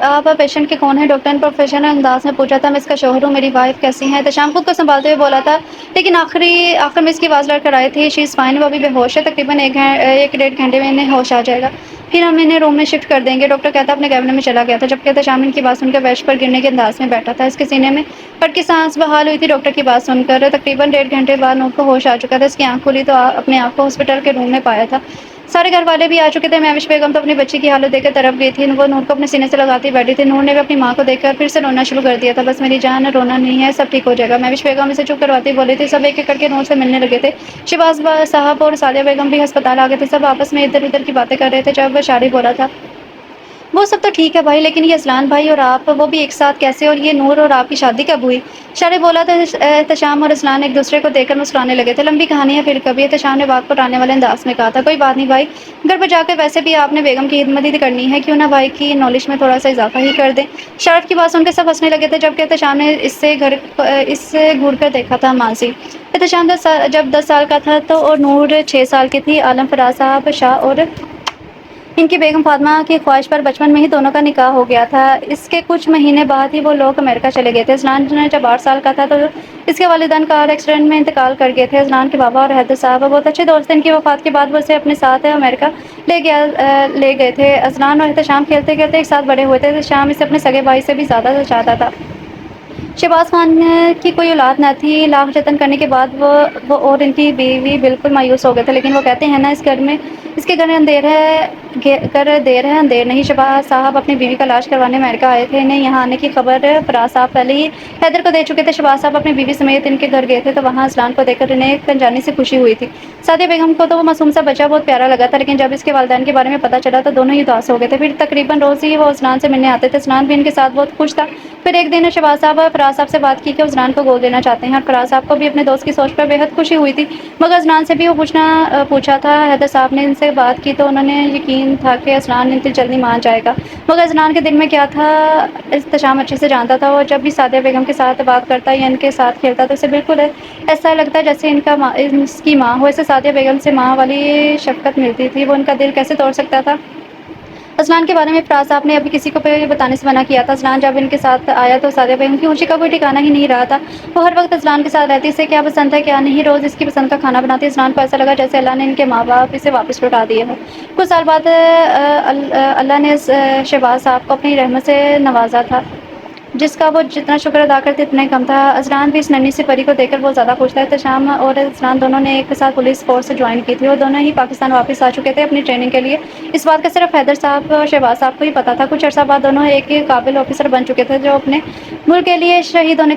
آپ پیشنٹ کے کون ہیں؟ ڈاکٹر نے پروفیشنل انداز میں پوچھا تھا۔ میں اس کا شوہر ہوں، میری وائف کیسی ہیں؟ احتشام خود کو سنبھالتے ہوئے بولا تھا، لیکن آخر میں اس کی آواز لڑ کر آئی تھی، شی از فائن، وہ ابھی بے ہوش ہے، تقریباً 1-1.5 گھنٹے میں انہیں ہوش آ جائے گا، پھر ہم انہیں روم میں شفٹ کر دیں گے، ڈاکٹر کہتا اپنے کیبن میں چلا گیا تھا، جبکہ احتشام ان کی بات سن کر بیڈ پر گرنے کے انداز میں بیٹھا تھا، اس کے سینے میں پھٹ کی سانس بحال ہوئی تھی۔ ڈاکٹر کی بات سن کر تقریباً 1.5 گھنٹے بعد نور کو ہوش آ چکا تھا، اس کی آنکھ کھلی تو اپنے آپ کو ہاسپٹل کے روم میں پایا تھا۔ سارے گھر والے بھی آ چکے تھے۔ مہوش بیگم تو اپنی بچی کی حالت دیکھ کر تڑپ گئی تھی، وہ نور کو اپنے سینے سے لگاتی بیٹھی تھی۔ نور نے بھی اپنی ماں کو دیکھ کر پھر سے رونا شروع کر دیا تھا۔ بس میری جان، رونا نہیں ہے، سب ٹھیک ہو جائے گا، مہوش بیگم اسے چپ کرواتی بولی تھی۔ سب ایک ایک کر کے نور سے ملنے لگے تھے۔ شہباز صاحب اور سعدیہ بیگم بھی ہسپتال آ گئے تھے۔ سب آپس میں ادھر ادھر کی باتیں کر رہے تھے۔ جب شاعری بولا تھا، وہ سب تو ٹھیک ہے بھائی، لیکن یہ اذلان بھائی اور آپ، وہ بھی ایک ساتھ کیسے، اور یہ نور اور آپ کی شادی کب ہوئی؟ شاعری بولا تو احتشام اور اذلان ایک دوسرے کو دیکھ کر مسکرانے لگے تھے۔ لمبی کہانی ہے پھر کبھی، احتشام نے بات کو ٹالنے والے انداز میں کہا تھا۔ کوئی بات نہیں بھائی، گھر پر جا کر ویسے بھی آپ نے بیگم کی خدمت ہی کرنی ہے، کیوں نہ بھائی کی نالج میں تھوڑا سا اضافہ ہی کر دیں۔ شرف کی بات سن کے سب ہنسنے لگے تھے، جبکہ احتشام نے اس سے گھور کر دیکھا تھا ماضی۔ احتشام جب 10 سال کا تھا تو اور نور 6 سال کی تھی، عالم فراز صاحب شاہ اور ان کی بیگم فاطمہ کی خواہش پر بچپن میں ہی دونوں کا نکاح ہو گیا تھا۔ اس کے کچھ مہینے بعد ہی وہ لوگ امریکہ چلے گئے تھے۔ اذلان جب 8 سال کا تھا تو اس کے والدین کار ایکسیڈنٹ میں انتقال کر گئے تھے۔ اذلان کے بابا اور حیدر صاحب بہت اچھے دوست تھے۔ ان کی وفات کے بعد وہ اسے اپنے ساتھ امریکہ لے گئے تھے۔ اذلان اور احتشام کھیلتے کھیلتے ایک ساتھ بڑے ہوئے تھے۔ احتشام اسے اپنے سگے بھائی سے بھی زیادہ چاہتا تھا۔ شہباز خان کی کوئی اولاد نہ تھی۔ لاکھ جتن کرنے کے بعد وہ اور ان کی بیوی بالکل مایوس ہو گئے تھے، لیکن وہ کہتے ہیں نا، اس کے گھر اندھیر ہے، دیر ہے اندھیر نہیں۔ شہباز صاحب اپنی بیوی کا علاج کروانے امریکہ آئے تھے۔ انہیں یہاں آنے کی خبر فراز صاحب پہلے ہی حیدر کو دے چکے تھے۔ شہباز صاحب اپنی بیوی سمیت ان کے گھر گئے تھے تو وہاں اذلان کو دیکھ کر انہیں ایک انجانی سی خوشی ہوئی تھی۔ سعدیہ بیگم کو تو وہ معصوم سا بچہ بہت پیارا لگا تھا، لیکن جب اس کے والدین کے بارے میں پتہ چلا تو دونوں ہی اداس ہو گئے تھے۔ پھر تقریباً روز ہی وہ اذلان سے ملنے آتے تھے۔ اذلان بھی ان کے ساتھ بہت خوش تھا۔ پھر ایک دن شہباز صاحب فراز صاحب سے بات کی کہ اذلان کو گود لینا چاہتے ہیں، اور فراز صاحب کو بھی اپنے دوست کی سوچ پر بے حد خوشی ہوئی تھی، مگر اذلان سے بھی وہ پوچھا تھا۔ حیدر صاحب نے ان سے بات کی تو انہوں نے یقین تھا کہ اذلان اتنی جلدی مان جائے گا، مگر اذلان کے دل میں کیا تھا احتشام اچھے سے جانتا تھا۔ اور جب بھی سعدیہ بیگم کے ساتھ بات کرتا یا ان کے ساتھ کھیلتا تو اسے بالکل ایسا لگتا جیسے اس کی ماں ہو۔ اسے سعدیہ بیگم سے ماں والی شفقت ملتی تھی، وہ ان کا دل کیسے توڑ سکتا تھا؟ اذلان کے بارے میں فراز صاحب نے ابھی کسی کو بتانے سے منع کیا تھا۔ اذلان جب ان کے ساتھ آیا تو سعدیہ بیگم کی خوشی کا کوئی ٹھکانہ ہی نہیں رہا تھا۔ وہ ہر وقت اذلان کے ساتھ رہتی، اسے کیا پسند ہے کیا نہیں، روز اس کی پسند کا کھانا بناتی۔ اذلان کو ایسا لگا جیسے اللہ نے ان کے ماں باپ اسے واپس لوٹا دیے ہوں۔ کچھ سال بعد اللہ نے شہباز صاحب کو اپنی رحمت سے نوازا تھا، جس کا وہ جتنا شکر ادا کرتے اتنا ہی کم تھا۔ اذلان بھی اس ننھی سی پری کو دیکھ کر بہت زیادہ خوش تھا۔ احتشام اور اذلان دونوں نے ایک ساتھ پولیس فورس جوائن کی تھی اور دونوں ہی پاکستان واپس آ چکے تھے اپنی ٹریننگ کے لیے۔ اس بات کا صرف حیدر صاحب اور شہباز صاحب کو ہی پتہ تھا۔ کچھ عرصہ بعد دونوں ایک قابل آفیسر بن چکے تھے جو اپنے ملک کے لیے شہید ہونے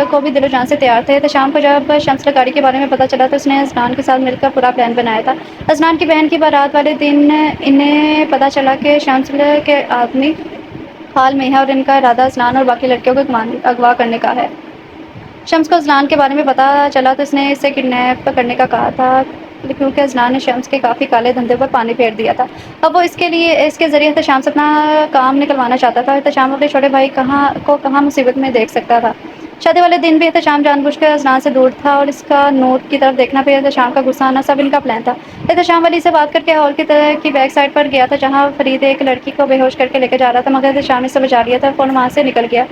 کو بھی دل و جان سے تیار تھے۔ احتشام کو جب شمس لکاری کے بارے میں پتہ چلا تو اس نے اذلان کے ساتھ مل کر پورا پلان بنایا تھا۔ اذلان کی بہن کی بارات والے دن انہیں پتہ چلا کہ شمس کے آدمی حال میں ہے اور ان کا ارادہ اذلان اور باقی لڑکیوں کو اغوا کرنے کا ہے۔ شمس کو اذلان کے بارے میں پتہ چلا تو اس نے اسے کڈنیپ کرنے کا کہا تھا، کیونکہ اذلان نے شمس کے کافی کالے دھندے پر پانی پھیر دیا تھا۔ اب وہ اس کے ذریعے احتشام سے اپنا کام نکلوانا چاہتا تھا۔ احتشام اپنے چھوٹے بھائی کو کہاں مصیبت میں دیکھ سکتا تھا۔ شادی والے دن بھی احتشام جان بوجھ کر اذلان سے دور تھا اور اس کا نور کی طرف دیکھنا، پھر احتشام کا غصہ آنا، سب ان کا پلان تھا۔ احتشام ولی سے بات کر کے ہال کی بیک سائڈ پر گیا تھا جہاں فرید ایک لڑکی کو بے ہوش کر کے لے کے جا رہا تھا، مگر احتشام نے اسے بچا لیا تھا اور فوراً وہاں سے نکل گیا۔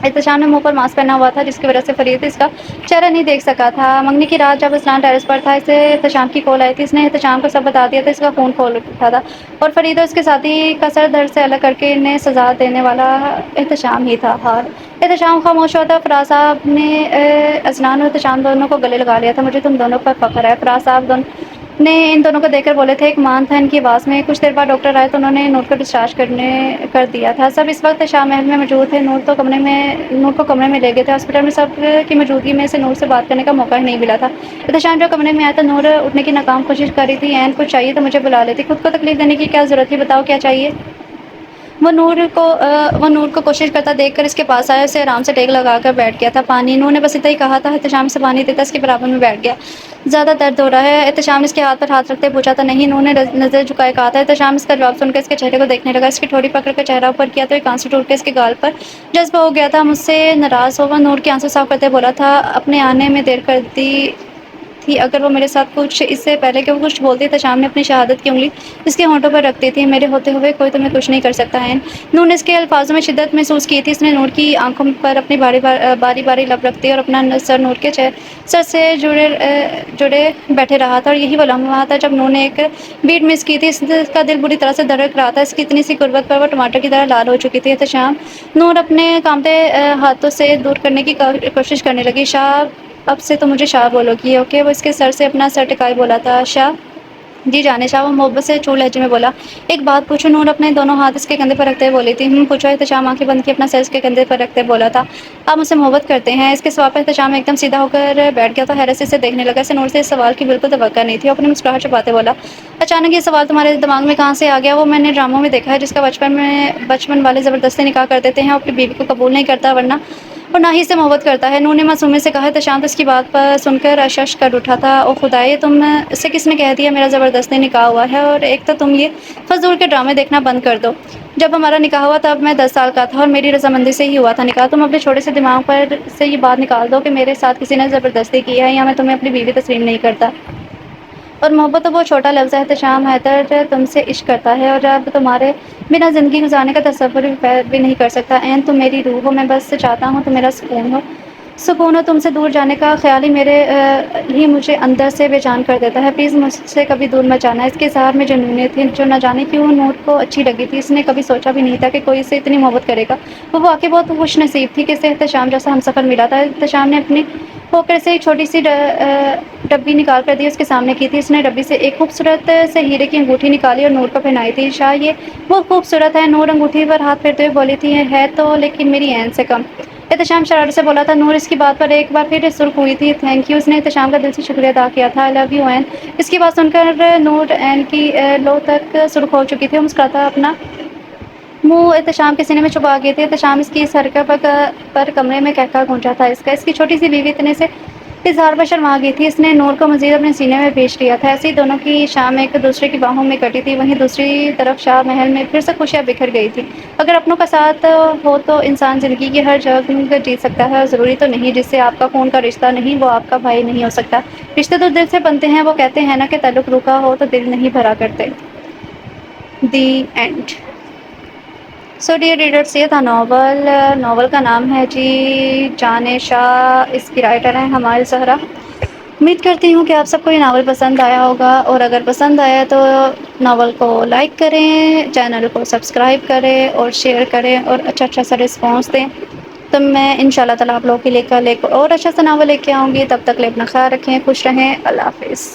احتشام نے منہ پر ماسک پہنا ہوا تھا جس کی وجہ سے فرید اس کا چہرہ نہیں دیکھ سکا تھا۔ منگنی کی رات جب اذلان ٹیرس پر تھا، اسے احتشام کی کال آئی تھی۔ اس نے احتشام کو سب بتا دیا تھا، اس کا خون کھول اٹھا تھا اور فرید اور اس کے ساتھی کا سر درد سے الگ کر کے انہیں سزا دینے والا احتشام ہی تھا۔ احتشام خاموش ہوا تھا۔ فراز صاحب نے اذلان اور احتشام دونوں کو گلے لگا لیا تھا۔ مجھے تم دونوں پر فخر ہے، فراز صاحب نے ان دونوں کو دیکھ کر بولے تھے۔ ایک مان تھا ان کی آواز میں۔ کچھ دیر بعد ڈاکٹر آئے تو انہوں نے نور کو ڈسچارج کر دیا تھا۔ سب اس وقت شاہ محل میں موجود تھے۔ نور کو کمرے میں لے گئے تھے۔ ہاسپٹل میں سب کی موجودگی میں اسے نور سے بات کرنے کا موقع ہی نہیں ملا تھا۔ احتشام جو کمرے میں آیا تو نور اٹھنے کی ناکام کوشش کر رہی تھی۔ این کچھ چاہیے تو مجھے بلا لیتی، خود کو تکلیف دینے کی کیا ضرورت تھی، بتاؤ کیا چاہیے؟ وہ نور کو کوشش کرتا دیکھ کر اس کے پاس آیا، اسے آرام سے ٹیک لگا کر بیٹھ گیا تھا۔ پانی؟ نور نے بس اتنا ہی کہا تھا۔ احتشام سے پانی دیتا اس کے برابر میں بیٹھ گیا۔ زیادہ درد ہو رہا ہے؟ احتشام نے اس کے ہاتھ پر ہاتھ رکھتے پوچھا تھا۔ نہیں، نور نے نظر جھکائے کہا تھا۔ احتشام اس کا جواب سن کر اس کے چہرے کو دیکھنے لگا، اس کی ٹھوڑی پکڑ کر چہرہ اوپر کیا تو ایک آنسو ٹوٹ کے اس کے گال پر جذب ہو گیا تھا۔ مجھ سے ناراض ہو؟ وہ نور کے آنسو صاف کرتے بولا تھا۔ اپنے آنے میں دیر کر دی تھی، اگر وہ میرے ساتھ اس سے پہلے کہ وہ کچھ بولتی۔ احتشام نے اپنی شہادت کی انگلی اس کے ہونٹوں پر رکھتی تھی۔ میرے ہوتے ہوئے کوئی تمہیں کچھ نہیں کر سکتا ہے۔ نور نے اس کے الفاظوں میں شدت محسوس کی تھی۔ اس نے نور کی آنکھوں پر اپنی باری باری لب رکھ دی اور اپنا سر نور کے سر سے جڑے بیٹھے رہا تھا، اور یہی وہ لمحہ تھا جب نور نے ایک بیٹ مس کی تھی۔ اس کا دل بری طرح سے دھڑک رہا تھا، اس کی اتنی سی قربت پر وہ ٹماٹر کی طرح لال ہو چکی تھی۔ احتشام نور اپنے کانپتے ہاتھوں سے دور کرنے کی کوشش کرنے لگی۔ شاہ، اب سے تو مجھے شاہ بولو گی، اوکے؟ وہ اس کے سر سے اپنا سر ٹکائے بولا تھا۔ شاہ؟ جی جانے شاہ وہ محبت سے چور لہجے میں بولا، ایک بات پوچھو؟ نور اپنے دونوں ہاتھ اس کے کندھے پر رکھتے ہوئے بولی تھی۔ پوچھو۔ احتشام آنکھیں بند کیے اپنا سر اس کے کندھے پر رکھتے بولا تھا، آپ مجھ سے محبت کرتے ہیں؟ اس کے سوال پر احتشام ایک دم سیدھا ہو کر بیٹھ گیا تو حیرت سے اسے دیکھنے لگا۔ اسے نور سے اس سوال کی بالکل توقع نہیں تھی۔ وہ اپنی مسکراہٹ چھپاتے بولا، اچانک یہ سوال تمہارے دماغ میں کہاں سے آ گیا؟ وہ میں نے ڈراموں میں دیکھا ہے جس کا بچپن والے زبردستی نکاح کر دیتے ہیں، وہ اپنی بیوی کو قبول نہیں کرتا اور نہ ہی اسے محبت کرتا ہے۔ نور نے معصومیت سے کہا۔ احتشام تو اس کی بات پر سن کر اشش کر اٹھا تھا، او خدا، یہ تم سے کس نے کہہ دیا میرا زبردستی نکاح ہوا ہے؟ اور ایک تو تم یہ فضول کے ڈرامے دیکھنا بند کر دو۔ جب ہمارا نکاح ہوا تب میں 10 سال کا تھا اور میری رضامندی سے ہی ہوا تھا نکاح۔ تم اپنے چھوٹے سے دماغ پر سے یہ بات نکال دو کہ میرے ساتھ کسی نے زبردستی کی ہے یا میں تمہیں اپنی بیوی تسلیم نہیں کرتا۔ اور محبت تو وہ چھوٹا لفظ ہے احتشام، حیدر تم سے عشق کرتا ہے اور اب تمہارے بنا زندگی گزارنے کا تصور بھی نہیں کر سکتا۔ عین تم میری روح ہو، میں بس چاہتا ہوں تم میرا سکون ہو۔ تم سے دور جانے کا خیال ہی مجھے اندر سے بے جان کر دیتا ہے۔ پلیز مجھ سے کبھی دور مت جانا۔ اس کے اظہار میں جنونیت تھی جو نہ جانے کیوں نور کو اچھی لگی تھی۔ اس نے کبھی سوچا بھی نہیں تھا کہ کوئی اسے اتنی محبت کرے گا۔ وہ واقعی بہت خوش نصیب تھی کہ اسے احتشام جیسا ہمسفر ملا تھا۔ احتشام نے اپنی پاکٹ سے ایک چھوٹی سی ڈبی نکال کر دی، اس کے سامنے کی تھی۔ اس نے ڈبی سے ایک خوبصورت سے ہیرے کی انگوٹھی نکالی اور نور کو پہنائی تھی۔ شاہ، یہ بہت خوبصورت ہے۔ نور انگوٹھی پر ہاتھ پھیرتے ہوئے بولی تھی، ہے تو، لیکن میری عین سے کم۔ احتشام شرارت سے بولا تھا۔ نور اس کی بات پر ایک بار پھر سرخ ہوئی تھی۔ Thank you. اس نے احتشام کا دل سے شکریہ ادا کیا تھا۔ آئی لو یو عین۔ اس کی بات سن کر نور عین کی لو تک سرخ ہو چکی تھی۔ وہ مسکراتا اپنا منہ احتشام کے سینے میں چھپا گئی تھی۔ احتشام اس کی اس حرکت پر کمرے میں قہقہا گونجا تھا۔ اس کی چھوٹی سی بیوی اتنے سے اظہار پر شرما گئی تھی، اس نے نور کو مزید اپنے سینے میں بھیج لیا تھا۔ ایسے ہی دونوں کی شام ایک دوسرے کی باہوں میں کٹی تھی۔ وہیں دوسری طرف شاہ محل میں پھر سے خوشیاں بکھر گئی تھیں۔ اگر اپنوں کا ساتھ ہو تو انسان زندگی کی ہر جنگ جیت سکتا ہے، اور ضروری تو نہیں جس سے آپ کا خون کا رشتہ نہیں وہ آپ کا بھائی نہیں ہو سکتا۔ رشتے تو دل سے بنتے ہیں، وہ کہتے ہیں نا کہ تعلق روکھا ہو تو دل نہیں بھرا کرتے۔ The end. So dear readers, یہ تھا ناول کا نام ہے جی جانے شاہ، اس کی رائٹر ہیں ہماری زہرا۔ امید کرتی ہوں کہ آپ سب کو یہ ناول پسند آیا ہوگا، اور اگر پسند آیا تو ناول کو لائک کریں، چینل کو سبسکرائب کریں اور شیئر کریں اور اچھا سا رسپانس دیں۔ تو میں انشاءاللہ تعالیٰ آپ لوگوں کے لیے کل ایک اور اچھا سا ناول لے کے آؤں گی۔ تب تک لے اپنا خیال رکھیں، خوش رہیں، اللہ حافظ۔